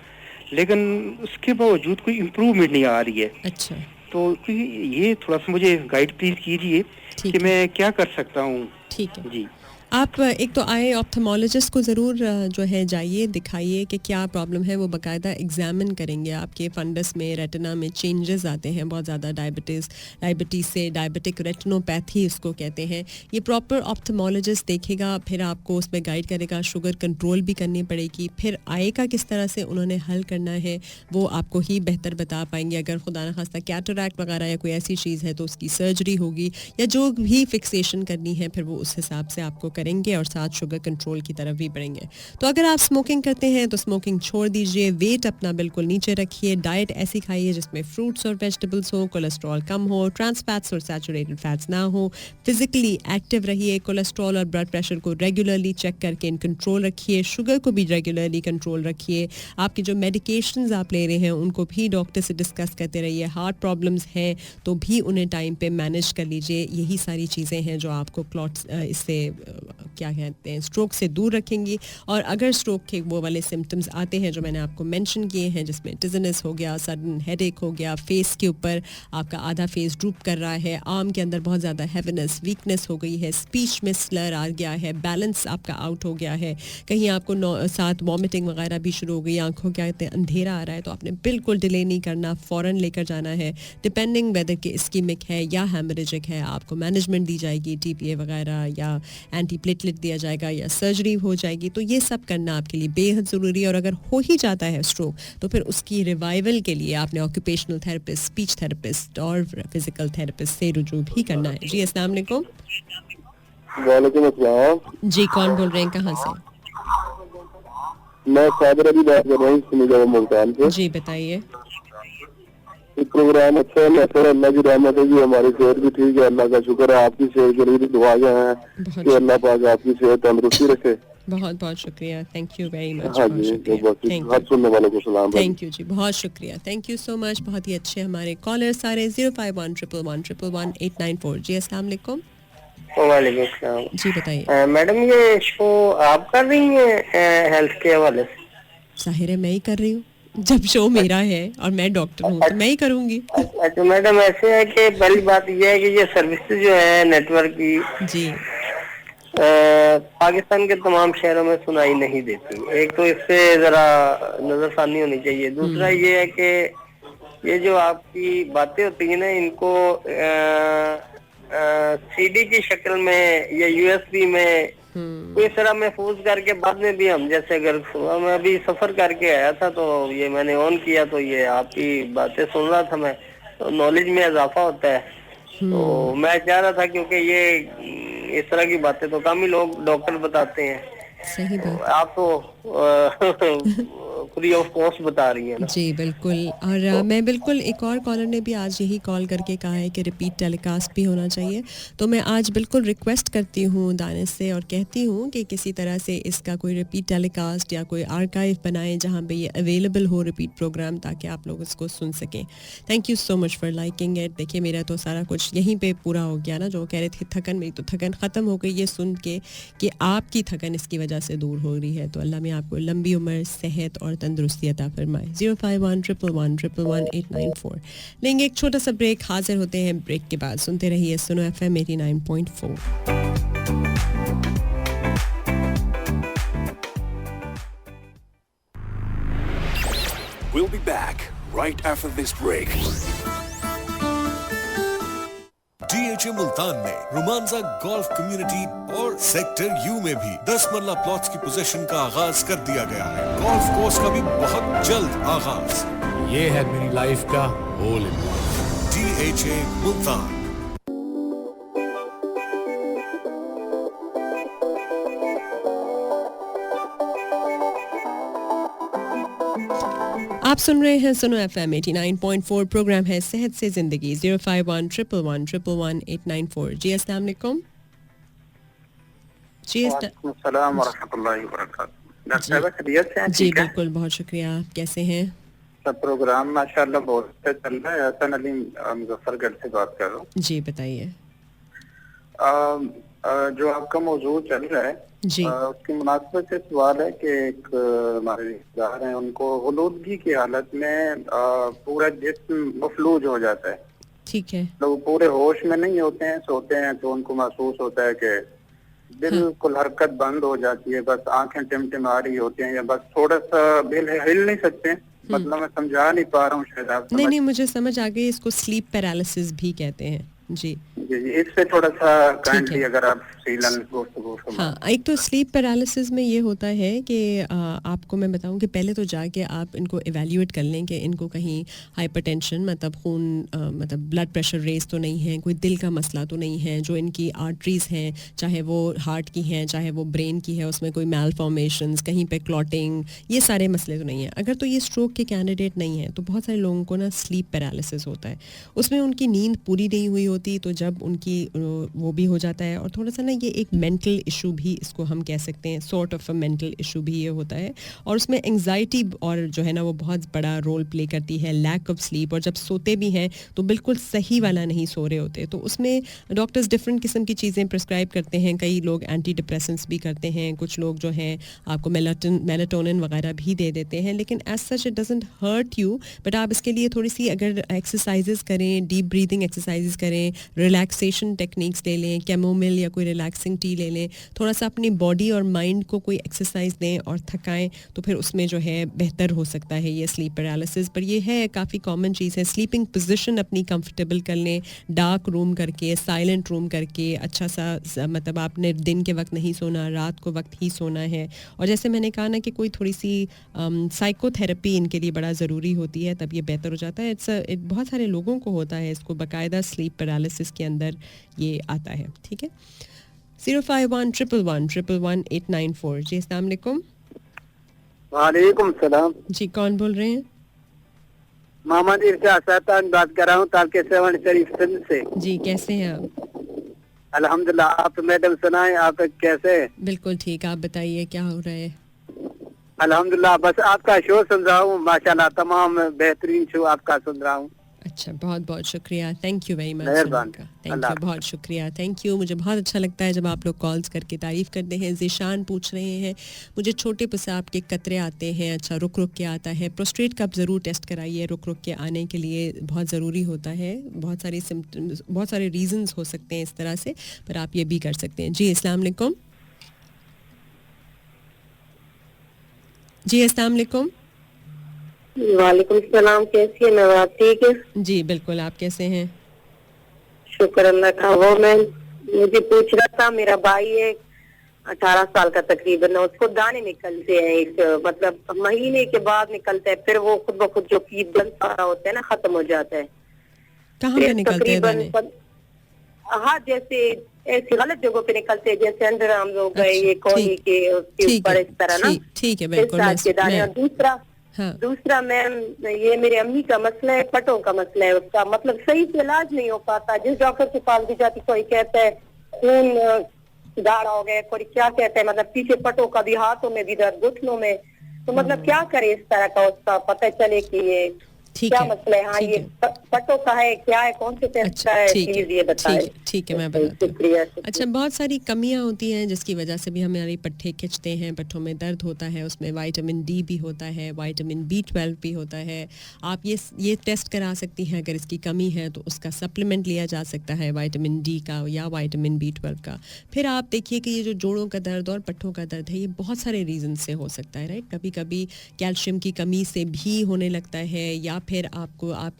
लेकिन उसके बावजूद कोई इम्प्रूवमेंट नहीं आ रही है। अच्छा, तो ये थोड़ा सा मुझे गाइड प्लीज कीजिए कि मैं क्या कर सकता हूँ। ठीक है जी। आप एक तो आई ऑप्थेमोलॉजिस्ट को ज़रूर जो है जाइए, दिखाइए कि क्या प्रॉब्लम है, वो बाकायदा एग्जामिन करेंगे। आपके फंडस में, रेटिना में चेंजेस आते हैं बहुत ज़्यादा, डायबिटीज़ से डायबिटिक रेटिनोपैथी उसको कहते हैं। ये प्रॉपर ऑप्थेमोलॉजिस्ट देखेगा, फिर आपको उसमें गाइड करेगा, शुगर कंट्रोल भी करनी पड़ेगी, फिर आई का किस तरह से उन्होंने हल करना है वो आपको ही बेहतर बता पाएंगे। अगर खुदा न खास्ता कैटरैक्ट वगैरह या कोई ऐसी चीज़ है तो उसकी सर्जरी होगी, या जो भी फिक्सेशन करनी है फिर वो उस हिसाब से आपको करेंगे और साथ शुगर कंट्रोल की तरफ भी बढ़ेंगे। तो अगर आप स्मोकिंग करते हैं तो स्मोकिंग छोड़ दीजिए, वेट अपना बिल्कुल नीचे रखिए, डाइट ऐसी खाइए जिसमें फ्रूट्स और वेजिटेबल्स हो, कोलेस्ट्रॉल कम हो, ट्रांस फैट्स और सैचुरेटेड फैट्स ना हो, फिजिकली एक्टिव रहिए, कोलेस्ट्रॉल और ब्लड प्रेशर को रेगुलरली चेक करके इन कंट्रोल रखिए, शुगर को भी रेगुलरली कंट्रोल रखिए, आपकी जो मेडिकेशंस आप ले रहे हैं उनको भी डॉक्टर से डिस्कस करते रहिए, हार्ट प्रॉब्लम्स हैं तो भी उन्हें टाइम पे मैनेज कर लीजिए। यही सारी चीज़ें हैं जो आपको क्लॉट्स इससे क्या कहते हैं स्ट्रोक से दूर रखेंगी। और अगर स्ट्रोक के वो वाले सिम्टम्स आते हैं जो मैंने आपको मेंशन किए हैं, जिसमें डिज़नेस हो गया, सडन हेडेक हो गया, फेस के ऊपर आपका आधा फेस ड्रूप कर रहा है, आर्म के अंदर बहुत ज़्यादा हैवीनेस, वीकनेस हो गई है, स्पीच में स्लर आ गया है, बैलेंस आपका आउट हो गया है, कहीं आपको साथ वॉमिटिंग वगैरह भी शुरू हो गई, आंखों क्या कहते हैं अंधेरा आ रहा है, तो आपने बिल्कुल डिले नहीं करना, फ़ौरन लेकर जाना है। डिपेंडिंग वेदर के इस्कीमिक है या हेमरेजिक है, आपको मैनेजमेंट दी जाएगी, TPA वगैरह या एंटी प्लेटलेट दिया जाएगा या सर्जरी हो जाएगी। तो ये सब करना आपके लिए बेहद ज़रूरी है। और अगर हो ही जाता है स्ट्रोक तो फिर उसकी रिवाइवल के लिए आपने ऑक्यूपेशनल थेरेपिस्ट, स्पीच थेरेपिस्ट और फिजिकल थेरेपिस्ट से रुजू भी करना है। जी अस्सलाम वालेकुम। वालेकुम अस्सलाम। जी कौन बोल रहे हैं, कहाँ से? मैं सादर अली बात कर रहा हूँ सुनील मुल्तान से। जी बताइए। प्रोग्राम अच्छा है सर, अल्लाह की रहमत है कि हमारी सेहत भी ठीक है, अल्लाह का शुक्र है। आपकी सेहत के लिए भी दुआएं हैं कि अल्लाह पाक आपकी सेहत तंदुरुस्ती रखे। बहुत बहुत शुक्रिया, थैंक यू वेरी मच। हाँ जी, हर सुनने वालों को सलाम। थैंक यू जी, बहुत शुक्रिया, थैंक यू सो मच। बहुत ही अच्छे हमारे कॉलर सारे। 0511111189 जी अस्सलाम वालेकुम। वालेकुम सलाम जी बताइए। मैडम ये शो आप कर रही हैं हेल्थ के हवाले से? जाहिर है मैं ही कर रही हूँ, जब शो मेरा है और मैं डॉक्टर हूँ तो मैं ही करूँगी। अच्छा मैडम ऐसे है कि पहली बात ये है कि ये सर्विस जो है नेटवर्क की जी पाकिस्तान के तमाम शहरों में सुनाई नहीं देती। एक तो इससे जरा नजरसानी होनी चाहिए। दूसरा ये है कि ये जो आपकी बातें होती है ना, इनको सीडी की शक्ल में या यूएसबी में कोई तरह महफूज करके बाद में भी हम जैसे अगर मैं अभी सफर करके आया था तो ये मैंने ऑन किया तो ये आपकी बातें सुन रहा था मैं, तो नॉलेज में इजाफा होता है। तो मैं चाह रहा था क्योंकि ये इस तरह की बातें तो कम ही लोग डॉक्टर बताते हैं। सही बात। आप तो फ्री ऑफ कॉस्ट बता रही है ना। जी बिल्कुल। और मैं बिल्कुल, एक और कॉलर ने भी आज यही कॉल करके कहा है कि रिपीट टेलीकास्ट भी होना चाहिए, तो मैं आज बिल्कुल रिक्वेस्ट करती हूँ दानिश से और कहती हूँ कि किसी तरह से इसका कोई रिपीट टेलीकास्ट या कोई आर्काइव बनाएं जहाँ पे ये अवेलेबल हो रिपीट प्रोग्राम, ताकि आप लोग इसको सुन सकें। Thank you so much for liking it. देखिए मेरा तो सारा कुछ यहीं पर पूरा हो गया ना, जो कह रहे थे थकन, मेरी तो थकन ख़त्म हो गई ये सुन के कि आपकी थकन इसकी वजह से दूर हो रही है। तो अल्लाह में आपको लंबी उम्र, सेहत और तंदुरुस्ती अता फरमाए। 0511111894 लेंगे एक छोटा सा ब्रेक, हाजिर होते हैं ब्रेक के बाद। सुनते रहिए सुनो FM 89.4। We'll be back right after this break. DHA Multan ने रोमांसा गोल्फ कम्युनिटी और सेक्टर यू में भी 10 मरला प्लॉट्स की पोजीशन का आगाज कर दिया गया है। गोल्फ कोर्स का भी बहुत जल्द आगाज। ये है मेरी लाइफ का hole in one. DHA Multan. आप सुन रहे हैं सुनो FM 89.4, प्रोग्राम है सेहत से जिंदगी। 0511111894 जी अस्सलाम वालेकुम। जी अस्सलाम वरहमतुल्लाहि वबरकातुहू। डॉक्टर साहब खैरियत से हैं? जी बिल्कुल, बहुत शुक्रिया। आप कैसे हैं? सब प्रोग्राम माशाल्लाह बहुत अच्छा चल रहा है। हसन अली मुजफ्फरगढ़ से बात कर रहा हूँ। जी बताइए। जो आपका मौजूद चल रहा है जी उसकी मुनासिबत से सवाल है कि एक हमारे रिश्तेदार हैं, उनको आलूदगी की हालत में पूरा जिस्म मफलूज हो जाता है। ठीक है। तो वो पूरे होश में नहीं होते हैं, सोते हैं तो उनको महसूस होता है कि बिल्कुल हरकत बंद हो जाती है, बस आंखें टिमटिम आ रही होती हैं या बस थोड़ा सा हिल नहीं सकते। मतलब मैं समझा नहीं पा रहा हूँ, शायद आप नहीं मुझे समझ आ गई। इसको स्लीप पैरालिसिस भी कहते हैं। जी जी, इससे थोड़ा सा काइंडली अगर आप हाँ, एक तो स्लीप पैरालिसिस में ये होता है कि आपको मैं बताऊं कि पहले तो जाके आप इनको एवेल्यूएट कर लें कि इनको कहीं हाइपरटेंशन मतलब खून मतलब ब्लड प्रेशर रेस तो नहीं है, कोई दिल का मसला तो नहीं है, जो इनकी आर्टरीज हैं चाहे वो हार्ट की हैं चाहे वो ब्रेन की है उसमें कोई मैलफॉर्मेशंस, कहीं पे क्लॉटिंग, ये सारे मसले तो नहीं है। अगर तो ये स्ट्रोक के कैंडिडेट नहीं है तो बहुत सारे लोगों को ना स्लीप पैरालिसिस होता है, उसमें उनकी नींद पूरी नहीं हुई होती, तो जब उनकी वो भी हो जाता है। और थोड़ा सा ना ये एक मेंटल इशू भी इसको हम कह सकते हैं, sort of a mental issue भी ये होता है। और उसमें एंजाइटी और जो है ना वो बहुत बड़ा रोल प्ले करती है, लैक ऑफ स्लीप। और जब सोते भी हैं तो बिल्कुल सही वाला नहीं सो रहे होते, तो उसमें डॉक्टर्स डिफरेंट किस्म की चीज़ें प्रिस्क्राइब करते हैं। कई लोग एंटी डिप्रेसेंट्स भी करते हैं, कुछ लोग जो हैं आपको मेलाटोनिन वगैरह भी दे देते हैं, लेकिन as such it doesn't hurt you. But आप इसके लिए थोड़ी सी अगर एक्सरसाइजेस करें, डीप ब्रीदिंग एक्सरसाइजेस करें, रिलैक्सेशन टेक्निक्स ले लें, कैमोमिल या कोई रिलैक्सिंग टी ले लें, थोड़ा सा अपनी बॉडी और माइंड को कोई एक्सरसाइज दें और थकाएं, तो फिर उसमें जो है बेहतर हो सकता है ये स्लीप पैरालिसिस। पर ये है काफ़ी कॉमन चीज़ है। स्लीपिंग पोजीशन अपनी कंफर्टेबल कर लें, डार्क रूम करके, साइलेंट रूम करके, अच्छा सा मतलब आपने दिन के वक्त नहीं सोना, रात को वक्त ही सोना है। और जैसे मैंने कहा ना कि कोई थोड़ी सी साइकोथेरेपी इनके लिए बड़ा ज़रूरी होती है, तब ये बेहतर हो जाता है। बहुत सारे लोगों को होता है इसको, बाकायदा स्लीप पैरालिसिस के अंदर ये आता है। ठीक है। 0511111894 जी अस्सलाम वालेकुम। वालेकुम सलाम जी, कौन बोल रहे हैं? मोहम्मद इरशाद बात कर रहा हूँ तालके सेवन शरीफ सिंध से। जी, कैसे हैं आप? अल्हम्दुलिल्लाह, आप मैडम सुनाएं, आप कैसे? बिल्कुल ठीक, आप बताइए क्या हो रहा है? अल्हम्दुलिल्लाह, बस आपका शो सुन रहा हूँ, माशाल्लाह तमाम बेहतरीन शो आपका सुन रहा हूँ। अच्छा, बहुत बहुत शुक्रिया, थैंक यू वेरी मच। मेहरबानी, थैंक यू, बहुत शुक्रिया, थैंक यू। मुझे बहुत अच्छा लगता है जब आप लोग कॉल्स करके तारीफ़ करते हैं। ज़ीशान पूछ रहे हैं मुझे छोटे पेशाब के कतरे आते हैं, अच्छा रुक रुक के आता है। प्रोस्टेट का आप ज़रूर टेस्ट कराइए, रुक रुक के आने के लिए बहुत ज़रूरी होता है। बहुत सारे सिम्टम्स, बहुत सारे रीज़न्स हो सकते हैं इस तरह से, पर आप ये भी कर सकते हैं। जी अस्सलाम वालेकुम। जी अस्सलाम वालेकुम। वालेकुम सलाम, कैसी है मैं? ठीक है जी, बिल्कुल, आप कैसे हैं? शुक्र अल्लाह का। वो मैं मुझे पूछ रहा था, मेरा भाई है 18 साल का तकरीबन, उसको दाने निकलते हैं, एक मतलब महीने के बाद निकलते हैं, फिर वो खुद ब खुद जो कीट बन सारा होता है ना खत्म हो जाता है। कहाँ पे निकलते हैं दाने? हाँ, जैसे ऐसी गलत जगहों पे निकलते हैं, जैसे अंडर आर्म्स हो गए, ये कोहनी के उसके ऊपर इस तरह ना। ठीक है, बिल्कुल। और दूसरा मैम, ये मेरे अम्मी का मसला है, पटों का मसला है, उसका मतलब सही से इलाज नहीं हो पाता। जिस डॉक्टर के पास भी जाती कोई कहता है खून गाढ़ा हो गया, कोई क्या कहता है, मतलब पीछे पटों का भी, हाथों में भी दर्द, घुटनों में, तो मतलब क्या करे इस तरह का, उसका पता चले कि ये क्या मसला है। हाँ, ये पटों का है, क्या है, कौन से टेस्ट का है, प्लीज ये बताएं। ठीक है, मैं बताती हूँ। अच्छा, बहुत सारी कमियां होती हैं जिसकी वजह से भी हमारे पट्टे खिंचते हैं, पट्टों में दर्द होता है, उसमें विटामिन डी भी होता है, विटामिन B12 भी होता है। आप ये टेस्ट करा सकती हैं, अगर इसकी कमी है तो उसका सप्लीमेंट लिया जा सकता है, विटामिन डी का या विटामिन B12 का। फिर आप देखिए कि ये जो जोड़ों का दर्द और पट्टों का दर्द है, ये बहुत सारे रीज़न से हो सकता है, राइट। कभी कभी कैल्शियम की कमी से भी होने लगता है, या फिर आप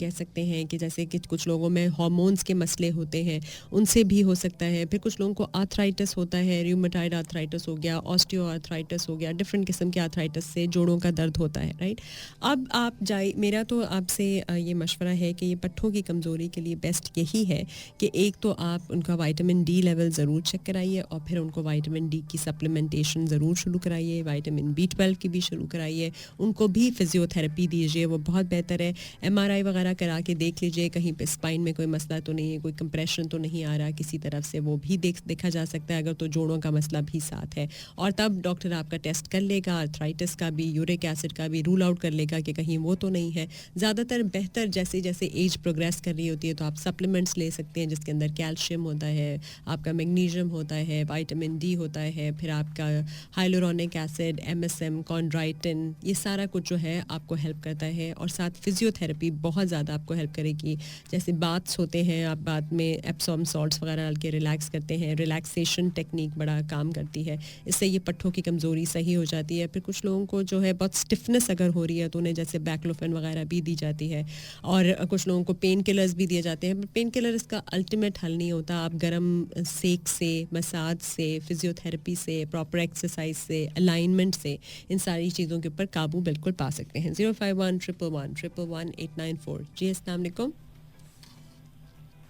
कह सकते हैं कि जैसे कि कुछ लोगों में हार्मोन्स के मसले होते हैं, उनसे भी हो सकता है। फिर कुछ लोगों को आर्थराइटिस होता है, रूमेटॉइड आर्थराइटिस हो गया, ऑस्टियो आर्थराइटिस हो गया, डिफरेंट किस्म के आर्थराइटिस से जोड़ों का दर्द होता है, राइट। अब आप मेरा तो आपसे ये मशवरा है कि ये पट्टों की कमज़ोरी के लिए बेस्ट यही है कि एक तो आप उनका विटामिन डी लेवल ज़रूर चेक कराइए, और फिर उनको विटामिन डी की सप्लीमेंटेशन ज़रूर शुरू कराइए, विटामिन B12 की भी शुरू कराइए, उनको भी फिजियोथेरेपी दीजिए, वो बहुत बेहतर है। MRI वगैरह करा के देख लीजिए कहीं पे स्पाइन में कोई मसला तो नहीं है, कोई कंप्रेशन तो नहीं आ रहा किसी तरफ से, वो भी देखा जा सकता है अगर तो जोड़ों का मसला भी साथ है। और तब डॉक्टर आपका टेस्ट कर लेगा, आर्थराइटिस का भी, यूरिक एसिड का भी रूल आउट कर लेगा कि कहीं वो तो नहीं है। ज़्यादातर बेहतर जैसे जैसे एज प्रोग्रेस कर रही होती है तो आप सप्लीमेंट्स ले सकते हैं जिसके अंदर कैल्शियम होता है, आपका मैग्नीशियम होता है, विटामिन डी होता है, फिर आपका हाइलुरोनिक एसिड, MSM, कॉन्ड्राइटिन, ये सारा कुछ जो है आपको हेल्प करता है। और साथ फिजियोथेरेपी बहुत ज़्यादा आपको हेल्प करेगी। जैसे बाथ्स होते हैं, आप बाथ में एप्सॉम सॉल्ट्स वगैरह डाल के रिलैक्स करते हैं, रिलैक्सेशन टेक्निक बड़ा काम करती है, इससे ये पट्टों की कमज़ोरी सही हो जाती है। फिर कुछ लोगों को जो है बहुत स्टिफनेस अगर हो रही है तो उन्हें जैसे बैक्लोफेन वगैरह भी दी जाती है, और कुछ लोगों को पेन किलर्स भी दिए जाते हैं। पेन किलर इसका अल्टीमेट हल नहीं होता। आप गर्म सेक से, मसाज से, फिजियोथेरेपी से, प्रॉपर एक्सरसाइज से, अलाइनमेंट से, इन सारी चीज़ों के ऊपर काबू बिल्कुल पा सकते हैं। 051-111-111-894। जी अस्सलाम वालेकुम।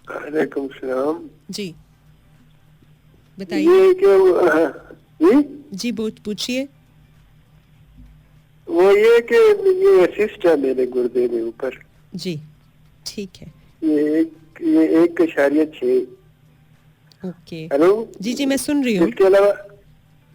वालेकुम सलाम। जी बताइए। जी पूछिए। वो ये कि ये सिस्ट है मेरे गुर्दे में ऊपर। जी ठीक है। ये 1.6। ओके। हेलो। जी जी मैं सुन रही हूँ।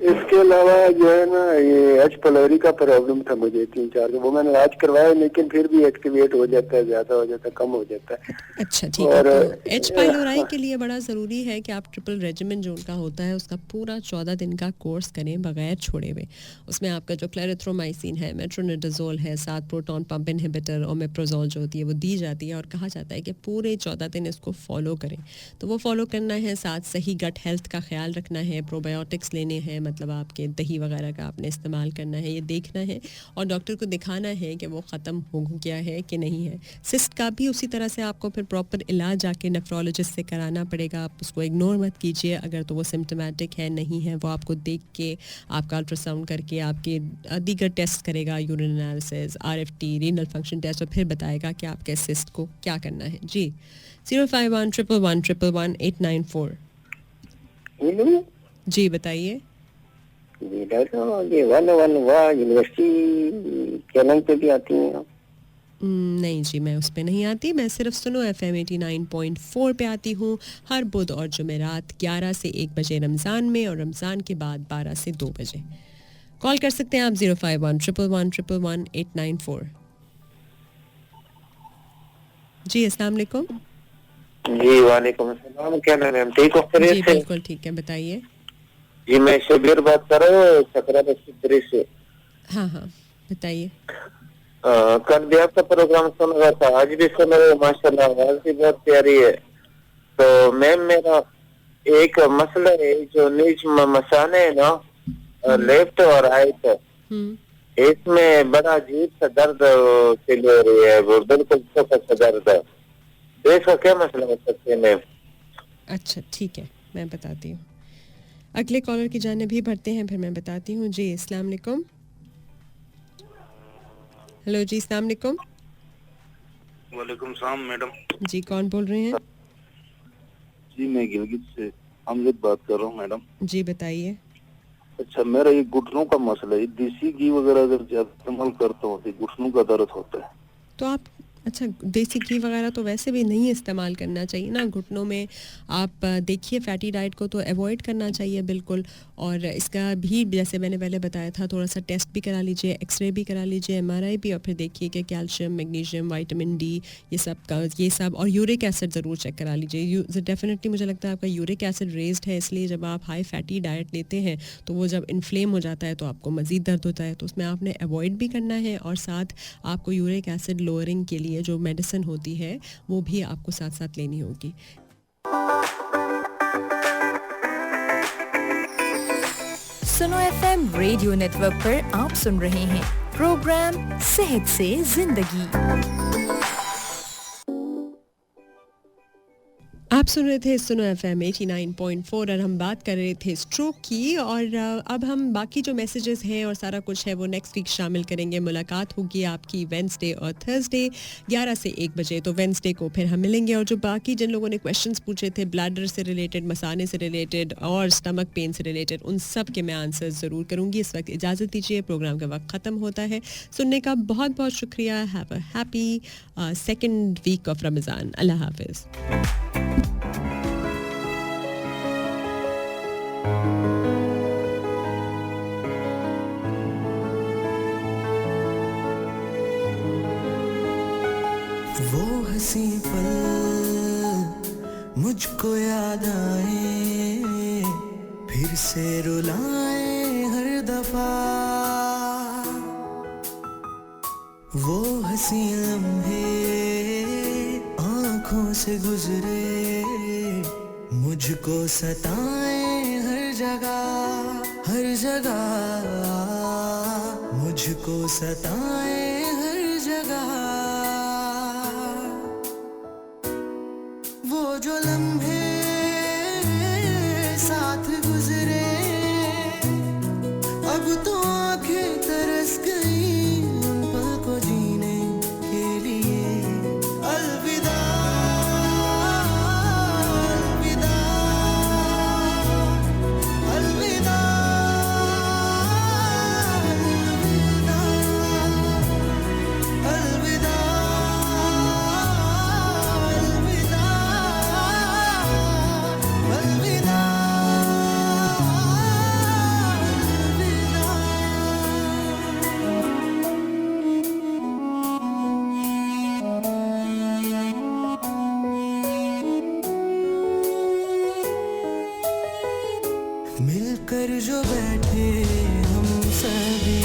इसके अलावा जो है ना, ये एच पाइलोरी का प्रॉब्लम था मुझे 3-4 वो मैंने इलाज करवाया, लेकिन फिर भी एक्टिवेट हो जाता है, ज्यादा हो जाता है, कम हो जाता है। अच्छा ठीक है। तो एच पाइलोरी के लिए बड़ा ज़रूरी है कि आप ट्रिपल रेजिमेंट जो उनका होता है उसका पूरा 14 दिन का कोर्स करें बगैर छोड़े हुए। उसमें आपका जो क्लेरिथ्रोमाइसिन है, मेट्रोनिडाजोल है, साथ प्रोटॉन पंप इनहिबिटर और मेप्रोजोल जो होती है वो दी जाती है, और कहा जाता है कि पूरे 14 दिन इसको फॉलो करें। तो वो फॉलो करना है, साथ सही गट हेल्थ का ख्याल रखना है, प्रोबायोटिक्स लेने हैं, मतलब आपके दही वगैरह का आपने इस्तेमाल करना है, ये देखना है, और डॉक्टर को दिखाना है कि वो ख़त्म हो गया है कि नहीं है। सिस्ट का भी उसी तरह से आपको फिर प्रॉपर इलाज आके नेफ्रोलॉजिस्ट से कराना पड़ेगा। आप उसको इग्नोर मत कीजिए, अगर तो वो सिम्टोमेटिक है, नहीं है, वो आपको देख के, आपका अल्ट्रासाउंड करके आपके दीगर टेस्ट करेगा, urine analysis, RFT, renal function test, और फिर बताएगा कि आपके सिस्ट को क्या करना है। जी 051-111-111-894। जी बताइए। जी डॉक्टर साहब, ये 101 यूनिवर्सिटी चैनल पे भी आती हैं? नहीं जी, मैं उस पे नहीं आती, मैं सिर्फ सुनो FM 89.4 पे आती हूँ हर बुध और जुमेरात 11 से 1 बजे रमज़ान में, और रमज़ान के बाद 12 से 2 बजे। कॉल कर सकते हैं आप 051-111-111-894। जी अस्सलाम वालेकुम। जी वालेकुम अस्सलाम, क्या नाम है? ठीक हो? जी बिल्कुल ठीक है, बताइए। जी मैं शबीर बात कर रहा हूँ सकरा बस्ती से। हाँ हाँ बताइए। कल भी आपका प्रोग्राम सुन रहा था, आज भी सुन रहे हो, माशाल्लाह आवाज भी बहुत प्यारी है। तो मैम मेरा एक मसला है, जो नीच मसाने है ना, लेफ्ट और राइट, इसमें बड़ा अजीब सा दर्द फील हो रही है, वो बिल्कुल सख्त सा दर्द है, तो इसका क्या मसला हो सकता है मैम? अच्छा ठीक है, मैं बताती हूँ। अगले कॉलर की जानिब भी बढ़ते हैं, फिर मैं बताती हूँ। जी अस्सलाम वालेकुम। हेलो जी अस्सलाम वालेकुम। वालेकुम सलाम मैडम। जी कौन बोल रहे हैं? जी मैं गिलगित से अमजद बात कर रहा हूँ मैडम। जी बताइए। अच्छा मेरा ये घुटनों का मसला है, देसी घी वगैरह अगर ज्यादा इस्तेमाल करता हूँ तो घुटनों का दर्द होता है। तो आप अच्छा देसी घी वगैरह तो वैसे भी नहीं इस्तेमाल करना चाहिए ना घुटनों में। आप देखिए फैटी डाइट को तो अवॉइड करना चाहिए बिल्कुल, और इसका भी जैसे मैंने पहले बताया था, थोड़ा सा टेस्ट भी करा लीजिए, एक्सरे भी करा लीजिए, MRI भी, और फिर देखिए कि कैल्शियम, मैग्नीशियम, विटामिन डी ये सब, और यूरिक एसिड ज़रूर चेक करा लीजिए। डेफिनेटली मुझे लगता है आपका यूरिक एसिड रेज्ड है, इसलिए जब आप हाई फैटी डाइट लेते हैं तो वो जब इन्फ्लेम हो जाता है तो आपको मज़ीद दर्द होता है, तो उसमें आपने अवॉइड भी करना है, और साथ आपको यूरिक एसिड लोअरिंग के लिए जो मेडिसिन होती है वो भी आपको साथ साथ लेनी होगी। सुनो FM रेडियो नेटवर्क पर आप सुन रहे हैं प्रोग्राम सेहत से जिंदगी। आप सुन रहे थे सुनो FM 89.4 और हम बात कर रहे थे स्ट्रोक की, और अब हम बाकी जो मैसेजेस हैं और सारा कुछ है वो नेक्स्ट वीक शामिल करेंगे। मुलाकात होगी आपकी वेंसडे और थर्सडे 11 से 1 बजे, तो वेंसडे को फिर हम मिलेंगे। और जो बाकी जिन लोगों ने क्वेश्चंस पूछे थे ब्लैडर से रिलेटेड, मसाने से रिलेटेड और स्टमक पेन से रिलेटेड, उन सब के मैं आंसर ज़रूर करूँगी। इस वक्त इजाज़त दीजिए, प्रोग्राम का वक्त ख़त्म होता है। सुनने का बहुत बहुत शुक्रिया। Have a happy second week of Ramzan. अल्लाह हाफिज़। वो हंसी पल मुझको याद आए, फिर से रुलाए हर दफा। वो हंसी लम्हे आँखों से गुजरे, मुझको सताए हर जगह, हर जगह मुझको सताए हर जगह। वो जो लम्हे साथ गुजरे, अब तो आंखें तरस गई उन पल को जीने के लिए। अलविदा अलविदा अलविदा अलविदा मिलकर जो बैठे हम सभी,